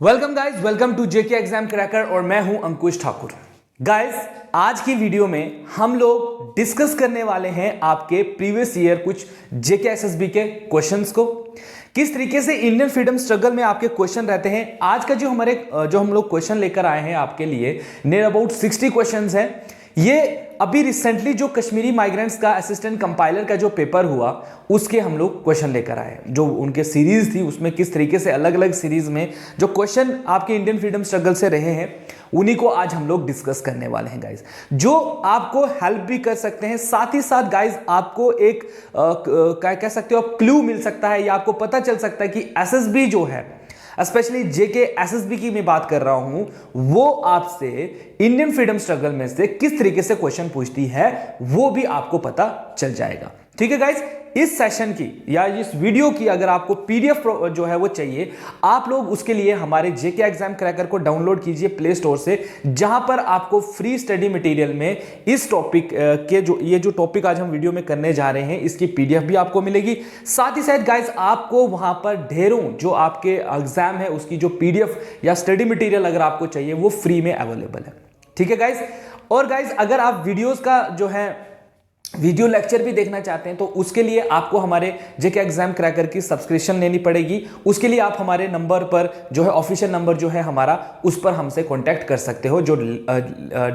Welcome guys, welcome to JK exam cracker और मैं हूं अंकुश ठाकुर। गाइस, आज की वीडियो में हम लोग डिस्कस करने वाले हैं आपके प्रीवियस ईयर कुछ जेके एसएसबी के क्वेश्चंस को, किस तरीके से इंडियन फ्रीडम स्ट्रगल में आपके क्वेश्चन रहते हैं। आज का जो हम लोग क्वेश्चन लेकर आए हैं आपके लिए नियर अबाउट 60 क्वेश्चंस हैं। ये अभी रिसेंटली जो कश्मीरी माइग्रेंट्स का असिस्टेंट कंपाइलर का जो पेपर हुआ उसके हम लोग क्वेश्चन लेकर आए, जो उनके सीरीज थी उसमें किस तरीके से अलग अलग सीरीज में जो क्वेश्चन आपके इंडियन फ्रीडम स्ट्रगल से रहे हैं उन्हीं को आज हम लोग डिस्कस करने वाले हैं गाइज, जो आपको हेल्प भी कर सकते हैं। साथ ही साथ गाइज आपको एक क्या कह सकते हो आप क्लू मिल सकता है या आपको पता चल सकता है कि एसएसबी जो है, स्पेशली जेके एसएसबी की मैं बात कर रहा हूं, वो आपसे इंडियन फ्रीडम स्ट्रगल में से किस तरीके से क्वेश्चन पूछती है वो भी आपको पता चल जाएगा। ठीक है गाइज, इस सेशन की या इस वीडियो की अगर आपको पीडीएफ जो है वो चाहिए, आप लोग उसके लिए हमारे जेके एग्जाम क्रैकर को डाउनलोड कीजिए प्ले स्टोर से, जहां पर आपको फ्री स्टडी मटेरियल में इस टॉपिक के जो टॉपिक आज हम वीडियो में करने जा रहे हैं इसकी पीडीएफ भी आपको मिलेगी। साथ ही साथ गाइज आपको वहां पर ढेरों जो आपके एग्जाम है उसकी जो पीडीएफ या स्टडी मटेरियल अगर आपको चाहिए वो फ्री में अवेलेबल है। ठीक है गाइज, और गाइज अगर आप वीडियोस का जो है वीडियो लेक्चर भी देखना चाहते हैं तो उसके लिए आपको हमारे जेके एग्जाम क्रैकर की सब्सक्रिप्शन लेनी पड़ेगी। उसके लिए आप हमारे नंबर पर जो है ऑफिशियल नंबर जो है हमारा, उस पर हमसे कांटेक्ट कर सकते हो, जो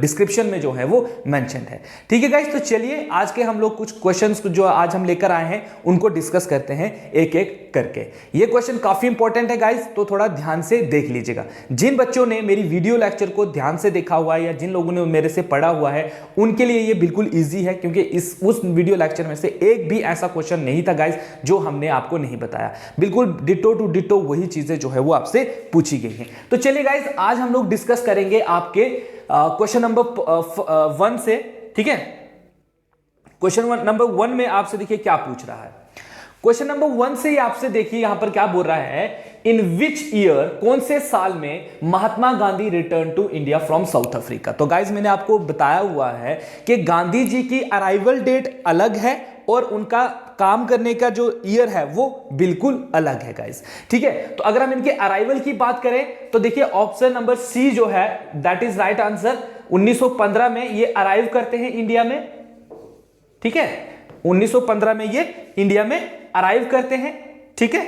डिस्क्रिप्शन में जो है वो मेंशन है। ठीक है गाइस, तो चलिए आज के हम लोग कुछ क्वेश्चंस जो आज हम लेकर आए हैं उनको डिस्कस करते हैं एक एक करके। ये क्वेश्चन काफी इंपॉर्टेंट है गाइस, तो थोड़ा ध्यान से देख लीजिएगा। जिन बच्चों ने मेरी वीडियो लेक्चर को ध्यान से देखा हुआ है या जिन लोगों ने मेरे से पढ़ा हुआ है उनके लिए ये बिल्कुल ईजी है, क्योंकि उस वीडियो लेक्चर में से एक भी ऐसा क्वेश्चन नहीं था गाइस जो हमने आपको नहीं बताया। बिल्कुल डिटो टू डिटो वही चीजें जो है वो आपसे पूछी गई हैं। तो चलिए गाइस, आज हम लोग डिस्कस करेंगे आपके क्वेश्चन नंबर 1 से। ठीक है, क्वेश्चन नंबर 1 में आपसे देखिए क्या पूछ रहा है। क्वेश्चन नंबर 1 से ही आपसे देखिए यहां पर क्या बोल रहा है, इन विच ईयर, कौन से साल में Mahatma Gandhi return to India from South Africa. तो गाइज मैंने आपको बताया हुआ है कि गांधी जी की अराइवल डेट अलग है और उनका काम करने का जो ईयर है वो बिल्कुल अलग है गाइज। ठीक है, तो अगर हम इनके अराइवल की बात करें तो देखिए ऑप्शन नंबर सी जो है दैट इज राइट आंसर। 1915 में ये अराइव करते हैं इंडिया में। ठीक है, 1915 में ये इंडिया में अराइव करते हैं। ठीक है,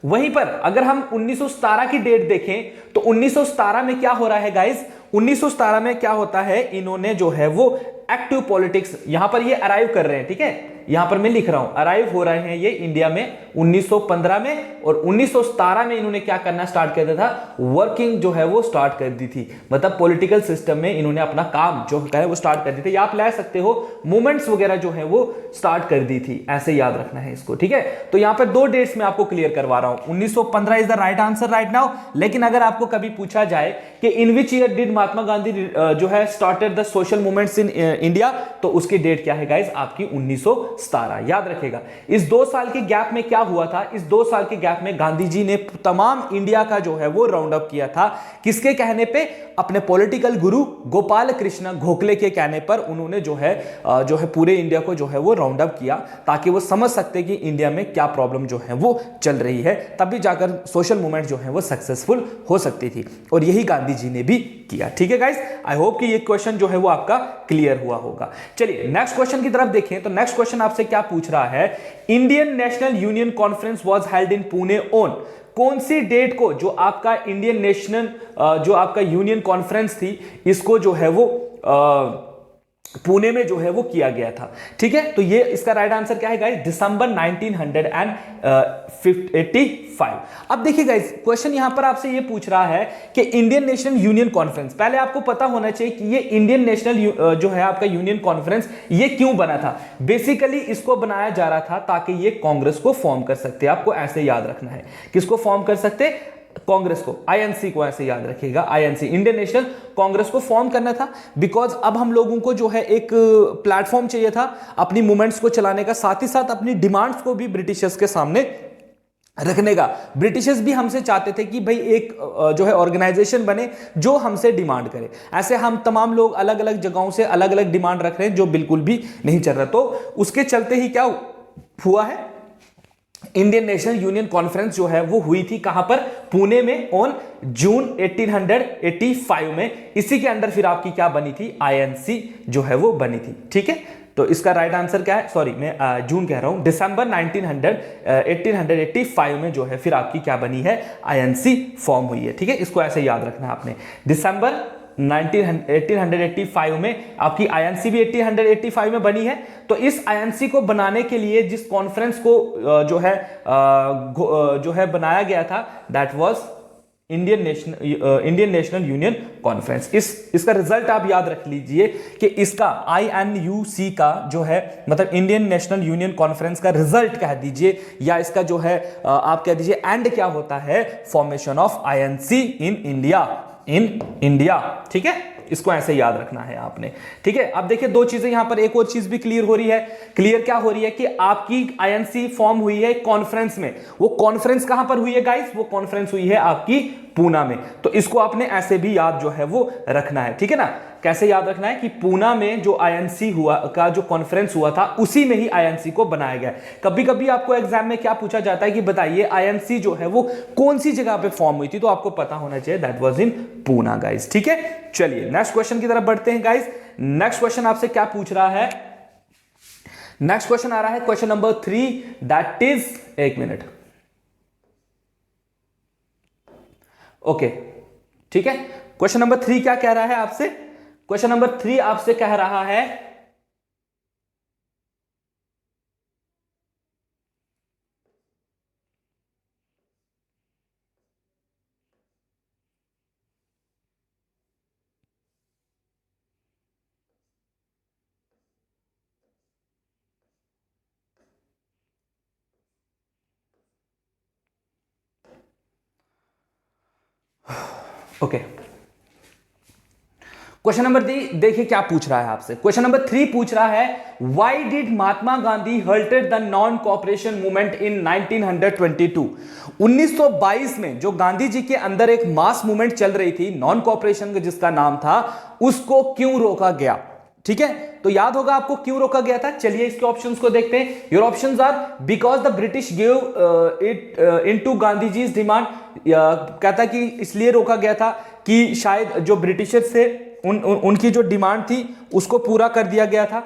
वहीं पर अगर हम 1917 की डेट देखें तो 1917 में क्या हो रहा है गाइस, 1917 में क्या होता है, इन्होंने जो है वो एक्टिव पॉलिटिक्स, यहां पर ये अराइव कर रहे हैं। ठीक है, यहां पर मैं लिख रहा हूं अराइव हो रहे हैं ये इंडिया में 1915 में, और 1917 में इन्होंने क्या करना स्टार्ट कर दिया था, वर्किंग जो है वो स्टार्ट कर दी थी, मतलब पॉलिटिकल सिस्टम में इन्होंने अपना काम जो है वो स्टार्ट कर दी थी, या आप ले सकते हो मूवमेंट्स वगैरह जो है वो स्टार्ट कर दी थी, ऐसे याद रखना है इसको। ठीक है, तो यहां पर 2 डेट्स में आपको क्लियर करवा रहा हूं। 1915 is the right answer right now. लेकिन अगर आपको कभी पूछा जाए कि इन which year did Mahatma Gandhi जो है started the social movements in India, तो उसकी डेट क्या है गाइस, आपकी 1917। याद रखेगा, इस 2 साल के गैप में क्या हुआ था, इस 2 साल के गैप में गांधी जी ने तमाम इंडिया का जो है वो राउंड अप किया था। किसके कहने पे, अपने पॉलिटिकल गुरु गोपाल कृष्ण गोखले के कहने पर उन्होंने जो है पूरे इंडिया को जो है वो राउंड अप किया, ताकि वो समझ सकते कि इंडिया में क्या प्रॉब्लम जो है वो चल रही है, तभी जाकर सोशल मूवमेंट जो है वो सक्सेसफुल हो सकती थी, और यही गांधी जी ने भी किया। ठीक है गाइस, आई होप कि ये क्वेश्चन जो है वो आपका क्लियर हुआ होगा। चलिए नेक्स्ट क्वेश्चन की तरफ देखें, तो नेक्स्ट क्वेश्चन आपसे क्या पूछ रहा है, Indian national union conference was held in Pune on, कौन सी डेट को जो आपका इंडियन नेशनल जो आपका यूनियन कॉन्फ्रेंस थी इसको जो है वो पुणे में जो है वो किया गया था। ठीक है, तो ये इसका राइट आंसर क्या है गाइस, दिसंबर 1985। अब देखिए गाइस, क्वेश्चन यहां पर आपसे ये पूछ रहा है कि इंडियन नेशनल यूनियन कॉन्फ्रेंस, पहले आपको पता होना चाहिए कि ये इंडियन नेशनल जो है आपका यूनियन कॉन्फ्रेंस ये क्यों बना था। बेसिकली इसको बनाया जा रहा था ताकि ये कांग्रेस को फॉर्म कर सकते, आपको ऐसे याद रखना है, किसको फॉर्म कर सकते, कांग्रेस को, आईएनसी को, ऐसे याद रखिएगा, आईएनसी इंडियन नेशनल कांग्रेस को फॉर्म करना था। बिकॉज अब हम लोगों को जो है एक प्लेटफॉर्म चाहिए था अपनी मूवमेंट्स को चलाने का, साथ ही साथ अपनी डिमांड्स को भी ब्रिटिशर्स के सामने रखने का। ब्रिटिशर्स भी हमसे चाहते थे कि भाई एक जो है ऑर्गेनाइजेशन बने जो हमसे डिमांड करे। ऐसे हम तमाम लोग अलग अलग जगहों से अलग अलग डिमांड रख रहे हैं जो बिल्कुल भी नहीं चल रहा। तो उसके चलते ही क्या हुआ है, इंडियन नेशनल यूनियन कॉन्फ्रेंस जो है वो हुई थी कहां पर, पुणे में, ऑन जून 1885 में। इसी के अंडर फिर आपकी क्या बनी थी, आईएनसी जो है वो बनी थी। ठीक है, तो इसका राइट आंसर क्या है, सॉरी मैं जून कह रहा हूं, दिसंबर 1885 में जो है फिर आपकी क्या बनी है, आईएनसी फॉर्म हुई है। ठीक है, इसको ऐसे याद रखना है आपने, दिसंबर 1885 में आपकी आईएनसी भी 1885 में बनी है। तो इस आईएनसी को बनाने के लिए जिस कॉन्फ्रेंस को जो है बनाया गया था, that was Indian national union conference. इसका रिजल्ट आप याद रख लीजिए कि इसका INUC का जो है मतलब इंडियन नेशनल यूनियन कॉन्फ्रेंस का रिजल्ट कह दीजिए, या इसका जो है आप कह दीजिए एंड क्या होता है, formation of INC in India. ठीक है, इसको ऐसे याद रखना है आपने। ठीक है, अब देखिए दो चीजें यहां पर, एक और चीज भी क्लियर हो रही है। क्लियर क्या हो रही है कि आपकी आईएनसी फॉर्म हुई है कॉन्फ्रेंस में। वो कॉन्फ्रेंस कहां पर हुई है गाइस, वो कॉन्फ्रेंस हुई है आपकी पूना में। तो इसको आपने ऐसे भी याद जो है वो रखना है। ठीक है ना, कैसे याद रखना है कि पूना में जो आईएनसी हुआ का जो कॉन्फ्रेंस हुआ था, उसी में ही आईएनसी को बनाया गया। कभी कभी आपको एग्जाम में क्या पूछा जाता है कि बताइए आईएनसी जो है वो कौन सी जगह पे फॉर्म हुई थी, तो आपको पता होना चाहिए that was in Poona guys. ठीक है, चलिए नेक्स्ट क्वेश्चन की तरफ बढ़ते हैं गाइस। नेक्स्ट क्वेश्चन आपसे क्या पूछ रहा है, नेक्स्ट क्वेश्चन आ रहा है क्वेश्चन नंबर 3, दैट इज, एक मिनट, ओके ठीक है। क्वेश्चन नंबर 3 क्या कह रहा है आपसे, क्वेश्चन नंबर 3 आपसे कह रहा है ओके, क्वेश्चन नंबर 3 देखिए क्या पूछ रहा है आपसे। क्वेश्चन नंबर 3 पूछ रहा है, why did Mahatma Gandhi halted the non cooperation movement in 1922। 1922 में जो गांधी जी के अंदर एक मास मूवमेंट चल रही थी नॉन कॉपरेशन का, जिसका नाम था, उसको क्यों रोका गया। ठीक है, तो याद होगा आपको क्यों रोका गया था। चलिए इसके ऑप्शंस को देखते हैं। Your options are, because the British give it into Gandhi ji demand. कहता कि इसलिए रोका गया था कि शायद जो ब्रिटिशर्स थे उनकी जो डिमांड थी उसको पूरा कर दिया गया था।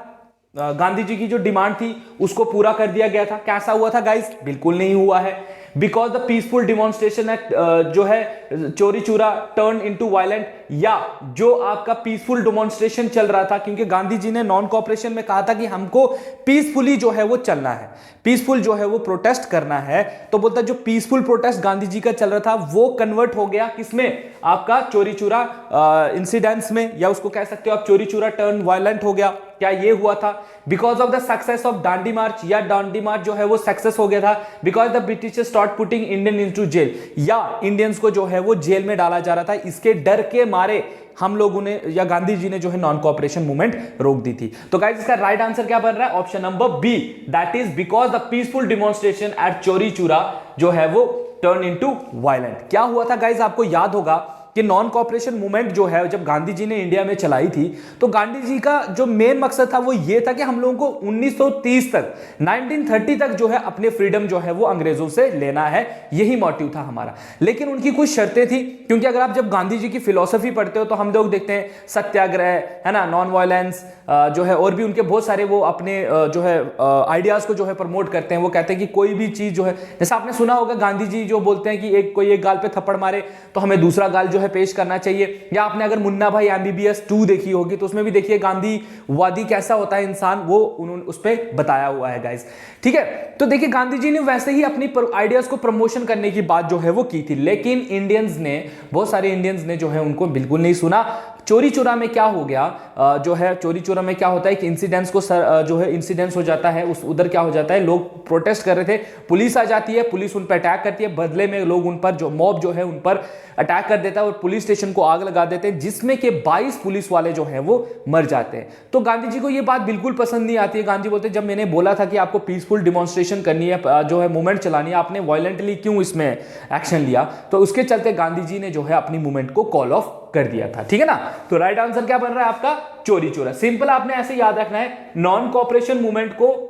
गांधी जी की जो डिमांड थी उसको पूरा कर दिया गया था। कैसा हुआ था गाइस, बिल्कुल नहीं हुआ है। Because the peaceful demonstration act जो है चोरी चूरा टर्न इनटू वायलेंट, या जो आपका पीसफुल डिमॉन्स्ट्रेशन चल रहा था, क्योंकि गांधी जी ने नॉन कॉपरेशन में कहा था कि हमको पीसफुली जो है वो चलना है, पीसफुल जो है वो प्रोटेस्ट करना है। तो बोलता जो पीसफुल प्रोटेस्ट गांधी जी का चल रहा था वो कन्वर्ट हो गया किसमें, आपका चोरी चूरा इंसिडेंट्स में, या उसको कह सकते हो आप चोरी चूरा टर्न वायलेंट हो गया। क्या ये हुआ था because of the success of Dandi march, या दांडी मार्च जो है वो सक्सेस हो गया था because the British start putting Indian into jail, या इंडियंस को जो है वो जेल में डाला जा रहा था। इसके डर के मारे हम लोगों ने या गांधी जी ने जो है नॉन कॉपरेशन मूवमेंट रोक दी थी। तो गाइस इसका राइट आंसर क्या बन रहा है, option number B, that is because the peaceful demonstration at Chauri Chaura जो है वो टर्न इनटू वायलेंट। क्या हुआ था गाइस, आपको याद होगा कि नॉन कॉपरेशन मूवमेंट जो है जब गांधी जी ने इंडिया में चलाई थी, तो गांधी जी का जो मेन मकसद था वो ये था कि हम लोगों को 1930 तक 1930 तक जो है अपने फ्रीडम जो है वो अंग्रेजों से लेना है, यही मोटिव था हमारा। लेकिन उनकी कुछ शर्तें थी, क्योंकि अगर आप जब गांधी जी की फिलॉसफी पढ़ते हो तो हम लोग देखते हैं सत्याग्रह है ना, नॉन वायलेंस जो है, और भी उनके बहुत सारे वो अपने जो है आइडियाज को जो है प्रमोट करते हैं। वो कहते हैं कि कोई भी चीज जो है, जैसा आपने सुना होगा गांधी जी जो बोलते हैं कि कोई एक गाल पे थप्पड़ मारे तो हमें दूसरा गाल जो है पेश करना चाहिए। या आपने अगर मुन्ना भाई MBBS 2 देखी होगी तो उसमें भी देखिए गांधीवादी कैसा होता है इंसान, वो उन्होंने उस पर बताया हुआ है गाइस। ठीक है, तो देखिए गांधी जी ने वैसे ही अपनी आइडियाज को प्रमोशन करने की बात जो है वो की थी, लेकिन इंडियंस ने, बहुत सारे इंडियंस ने जो है उनको बिल्कुल नहीं सुना। चोरी चोरा में क्या हो गया, जो है चोरी चोरा में क्या होता है कि इंसिडेंट्स को जो है इंसिडेंट्स हो जाता है, उस उधर क्या हो जाता है, लोग प्रोटेस्ट कर रहे थे, पुलिस आ जाती है, पुलिस उन पर अटैक करती है, बदले में लोग उन पर जो मॉब जो है उन पर अटैक कर देता है और पुलिस स्टेशन को आग लगा देते हैं, जिसमें के 22 पुलिस वाले जो हैं वो मर जाते हैं। तो गांधी जी को ये बात बिल्कुल पसंद नहीं आती है। गांधी बोलते हैं जब मैंने बोला था कि आपको पीसफुल डिमॉन्स्ट्रेशन करनी है, जो है मूवमेंट चलानी है, आपने वायलेंटली क्यों इसमें एक्शन लिया। तो उसके चलते गांधी जी ने जो है अपनी मूवमेंट को कॉल ऑफ कर दिया था। ठीक है ना, तो राइट आंसर क्या बन रहा है आपका, चोरी चोरा। सिंपल आपने ऐसे याद रखना है, नॉन कॉपरेशन मूवमेंट को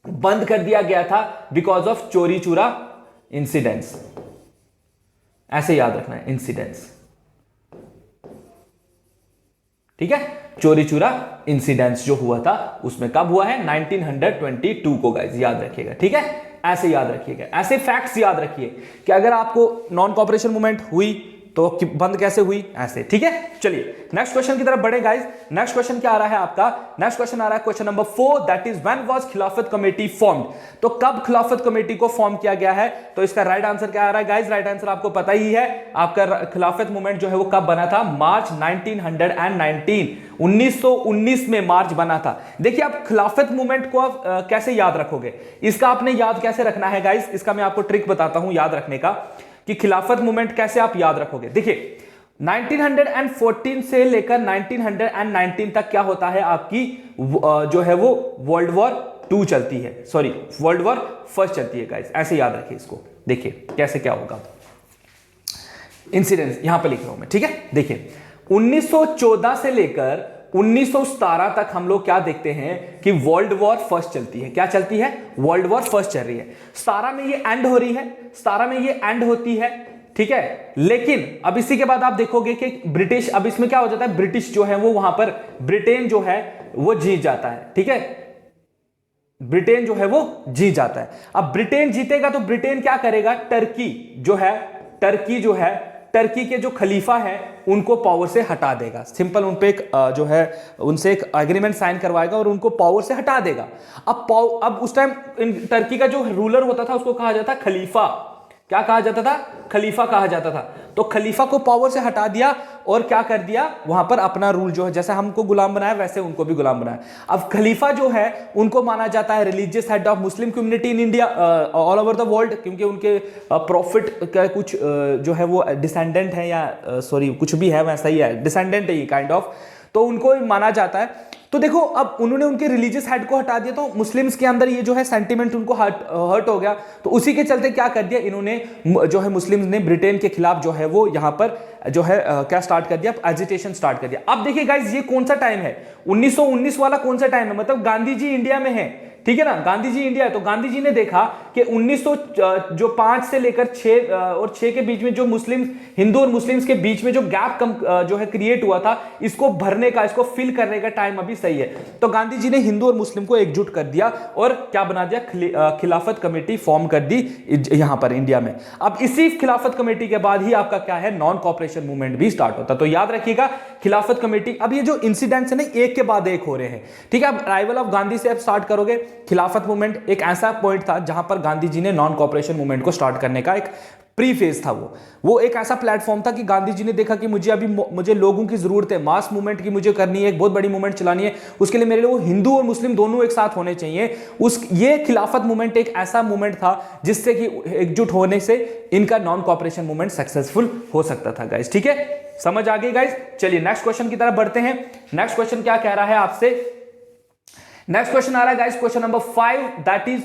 बंद कर दिया गया था बिकॉज ऑफ चोरी चूरा इंसिडेंट्स। ऐसे याद रखना है, इंसिडेंट्स, ठीक है। चोरी चूरा इंसिडेंट्स जो हुआ था उसमें कब हुआ है? 1922 को गाइस, याद रखिएगा, ठीक है। ऐसे याद रखिएगा, ऐसे फैक्ट्स याद रखिए कि अगर आपको नॉन कॉपरेशन मूवमेंट हुई तो बंद कैसे हुई, ऐसे, ठीक है। चलिए नेक्स्ट क्वेश्चन की तरफ बढ़े गाइस। नेक्स्ट क्वेश्चन क्या आ रहा है आपका? नेक्स्ट क्वेश्चन आ रहा है question number 4, that is when was खिलाफत कमेटी फॉर्म्ड। तो कब खिलाफत कमेटी को फॉर्म किया गया है? तो इसका राइट आंसर क्या आ रहा है गाइस? राइट आंसर आपको पता ही है, आपका खिलाफत मूवमेंट जो है वो कब बना था? मार्च 1919 में मार्च बना था। देखिए आप खिलाफत मूवमेंट को आप कैसे याद रखोगे, इसका आपने याद कैसे रखना है गाइस, इसका मैं आपको ट्रिक बताता हूं याद रखने का कि खिलाफत मूवमेंट कैसे आप याद रखोगे। देखिए 1914 से लेकर 1919 तक क्या होता है, आपकी जो है वो वर्ल्ड वॉर 2 चलती है, सॉरी वर्ल्ड वॉर फर्स्ट चलती है गाइस, ऐसे याद रखिए इसको। देखिए कैसे क्या होगा, इंसिडेंट्स यहां पे लिख रहा हूं मैं, ठीक है। देखिए 1914 से लेकर 1917 तक हम लोग क्या देखते हैं कि वर्ल्ड वॉर फर्स्ट चलती है। क्या चलती है? वर्ल्ड वॉर फर्स्ट चल रही है। 17 में ये एंड हो रही है, 17 में ये एंड होती है, ठीक है। लेकिन अब इसी के बाद आप देखोगे कि ब्रिटिश, अब इसमें क्या हो जाता है, ब्रिटिश जो है वो वहां पर ब्रिटेन जो है वो जीत जाता है, ठीक है। ब्रिटेन जो है वो जीत जाता है। अब ब्रिटेन जीतेगा तो ब्रिटेन क्या करेगा? टर्की जो है टर्की के जो खलीफा है उनको पावर से हटा देगा। सिंपल उन पे एक जो है उनसे एक एग्रीमेंट साइन करवाएगा और उनको पावर से हटा देगा। अब उस टाइम टर्की का जो रूलर होता था उसको कहा जाता खलीफा। क्या कहा जाता था? खलीफा कहा जाता था। तो खलीफा को पावर से हटा दिया और क्या कर दिया, वहां पर अपना रूल जो है, जैसे हमको गुलाम बनाया वैसे उनको भी गुलाम बनाया। अब खलीफा जो है उनको माना जाता है religious head of Muslim community in India all over the world, क्योंकि उनके प्रॉफिट का कुछ जो है वो डिसेंडेंट है, या सॉरी कुछ भी है वैसा ही है, डिसेंडेंट है ये काइंड ऑफ, तो उनको माना जाता है। तो देखो अब उन्होंने उनके रिलीजियस हेड को हटा दिया तो मुस्लिम्स के अंदर ये जो है सेंटिमेंट उनको हर्ट हो गया। तो उसी के चलते क्या कर दिया इन्होंने, जो है मुस्लिम्स ने ब्रिटेन के खिलाफ जो है वो यहां पर जो है क्या स्टार्ट कर दिया, एजिटेशन स्टार्ट कर दिया। अब देखिए गाइस ये कौन सा टाइम है, 1919 वाला कौन सा टाइम है, मतलब गांधी जी इंडिया में है, ठीक है ना। गांधी जी इंडिया है तो गांधी जी ने देखा कि 1905 से लेकर 6 और 6 के बीच में जो मुस्लिम, हिंदू और मुस्लिम्स के बीच में जो गैप जो है क्रिएट हुआ था, इसको भरने का, इसको फिल करने का टाइम अभी सही है। तो गांधी जी ने हिंदू और मुस्लिम को एकजुट कर दिया और क्या बना दिया, खिलाफत कमेटी फॉर्म कर दी यहां पर इंडिया में। अब इसी खिलाफत कमेटी के बाद ही आपका क्या है, नॉन कॉपरेशन मूवमेंट भी स्टार्ट होता। तो याद रखिएगा खिलाफत कमेटी, अब ये जो इंसिडेंट्स है ना एक के बाद एक हो रहे हैं, ठीक है। अब अराइवल ऑफ गांधी से आप स्टार्ट करोगे। खिलाफत मूवमेंट एक ऐसा पॉइंट था जहां पर गांधी जी ने नॉन कॉपरेशन मूवमेंट को स्टार्ट करने का एक प्री फेज था। वो एक ऐसा प्लेटफॉर्म था कि गांधी जी ने देखा कि मुझे लोगों की जरूरत है, मास मूवमेंट की मुझे करनी है, एक बहुत बड़ी मूवमेंट चलानी है, उसके लिए मेरे लिए हिंदू और मुस्लिम दोनों एक साथ होने चाहिए। ये खिलाफत मूवमेंट एक ऐसा मूवमेंट था जिससे कि एकजुट होने से इनका नॉन कॉपरेशन मूवमेंट सक्सेसफुल हो सकता था गाइस, ठीक है। समझ आ गई गाइस। चलिए नेक्स्ट क्वेश्चन की तरफ बढ़ते हैं। नेक्स्ट क्वेश्चन क्या कह रहा है आपसे, नेक्स्ट क्वेश्चन आ रहा है guys question number 5, that is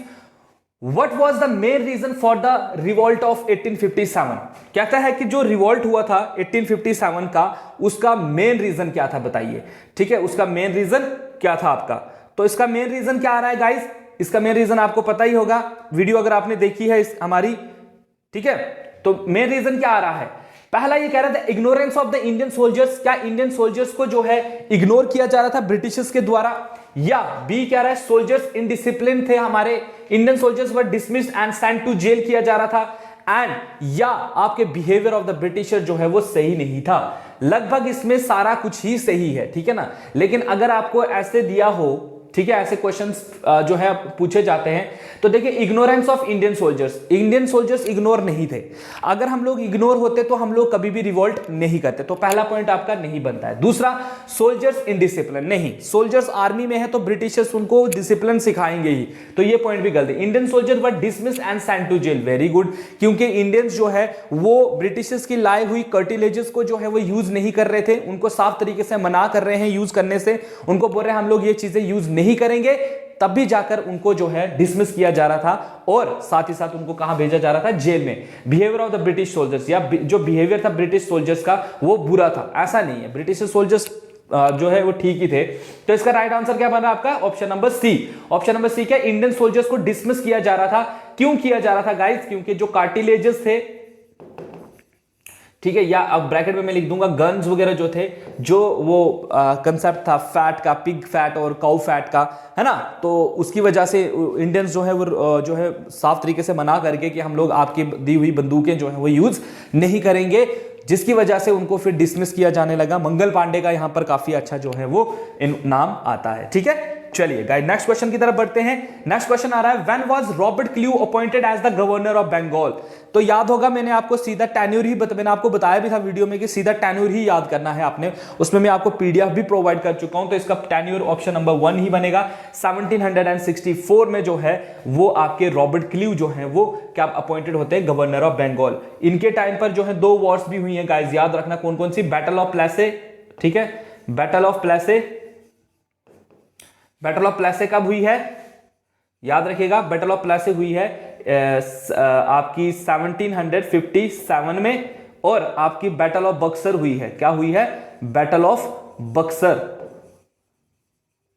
what was the main reason for the revolt of 1857। कहता है कि जो रिवोल्ट हुआ था 1857 का, उसका मेन रीजन क्या था बताइए, ठीक है। उसका मेन रीजन क्या था आपका, तो इसका मेन रीजन क्या आ रहा है गाइस, इसका मेन रीजन आपको पता ही होगा, वीडियो अगर आपने देखी है हमारी, ठीक है। तो मेन रीजन क्या आ रहा है, पहला ये कह रहा था ignorance of the Indian soldiers, क्या इंडियन सोल्जर्स को जो है इग्नोर किया जा रहा था ब्रिटिशर्स के द्वारा, या बी कह रहा है सोल्जर्स इनडिसिप्लिन थे हमारे, Indian soldiers were dismissed and sent to jail किया जा रहा था, एंड या आपके बिहेवियर ऑफ द ब्रिटिशर जो है वो सही नहीं था। लगभग इसमें सारा कुछ ही सही है, ठीक है ना। लेकिन अगर आपको ऐसे दिया हो, ठीक है, ऐसे क्वेश्चंस जो है पूछे जाते हैं, तो देखिए ignorance of Indian soldiers ignore नहीं थे। अगर हम लोग इग्नोर होते तो हम लोग कभी भी रिवोल्ट नहीं करते, तो पहला पॉइंट आपका नहीं बनता है। दूसरा, सोल्जर्स इनडिसिप्लिन, नहीं, सोल्जर्स आर्मी में है तो ब्रिटिशर्स उनको डिसिप्लिन सिखाएंगे ही, तो ये पॉइंट भी गलत है। Indian soldier were dismissed and sent to jail, very good, क्योंकि इंडियंस जो है वो ब्रिटिशर्स की लाई हुई कर्टिलेजेस को जो है वो यूज नहीं कर रहे थे, उनको साफ तरीके से मना कर रहे हैं यूज करने से, उनको बोल रहे हैं हम लोग ये चीजें यूज नहीं करेंगे, तब भी जाकर उनको जो है डिसमिस किया जा रहा था और साथ ही साथ उनको कहां भेजा जा रहा था, जेल में। Behaviour of the British soldiers, या जो बिहेवियर था ब्रिटिश सोल्जर्स का वो बुरा था, ऐसा नहीं है, ब्रिटिश सोल्जर्स जो है वो ठीक ही थे। तो इसका राइट आंसर क्या बन रहा है आपका? Option number C. Option number C क्या? इंडियन सोल्जर्स को डिसमिस किया जा रहा था। क्यों किया जा रहा था गाइस? क्योंकि जो कार्टिलेजेस थे, ठीक है, या अब ब्रैकेट में मैं लिख दूंगा गन्स वगैरह जो थे, जो वो कंसेप्ट था फैट का, पिग फैट और काउ फैट का, है ना, तो उसकी वजह से इंडियंस जो है वो जो है साफ तरीके से मना करके कि हम लोग आपकी दी हुई बंदूकें जो है वो यूज नहीं करेंगे, जिसकी वजह से उनको फिर डिसमिस किया जाने लगा। मंगल पांडे का यहां पर काफी अच्छा जो है वो नाम आता है। ठीक है, चलिए गाइस नेक्स्ट क्वेश्चन की तरफ बढ़ते हैं। नेक्स्ट क्वेश्चन आ रहा है, when was Robert Clive appointed as the governor of Bengal? तो याद होगा मैंने आपको सीधा टेन्योर ही मैंने आपको बताया भी था वीडियो में कि सीधा टेन्योर ही याद करना है आपने, उसमें मैं आपको पीडीएफ भी प्रोवाइड कर चुका हूं। तो इसका टेन्योर ऑप्शन नंबर 1 ही बनेगा। 1764 में जो है वो आपके रॉबर्ट क्ल्यू जो है वो क्या अपॉइंटेड होते हैं गवर्नर ऑफ बंगाल। इनके टाइम पर जो है 2 वॉर्स भी हुई हैं गाइस, याद रखना कौन कौन सी? बैटल ऑफ प्लेसे, ठीक है, बैटल ऑफ प्लेसे। बैटल ऑफ प्लेसे कब हुई है? याद रखिएगा, बैटल ऑफ प्लेसे हुई है आपकी 1757 में, और आपकी बैटल ऑफ बक्सर हुई है, क्या हुई है? Battle of Buxar.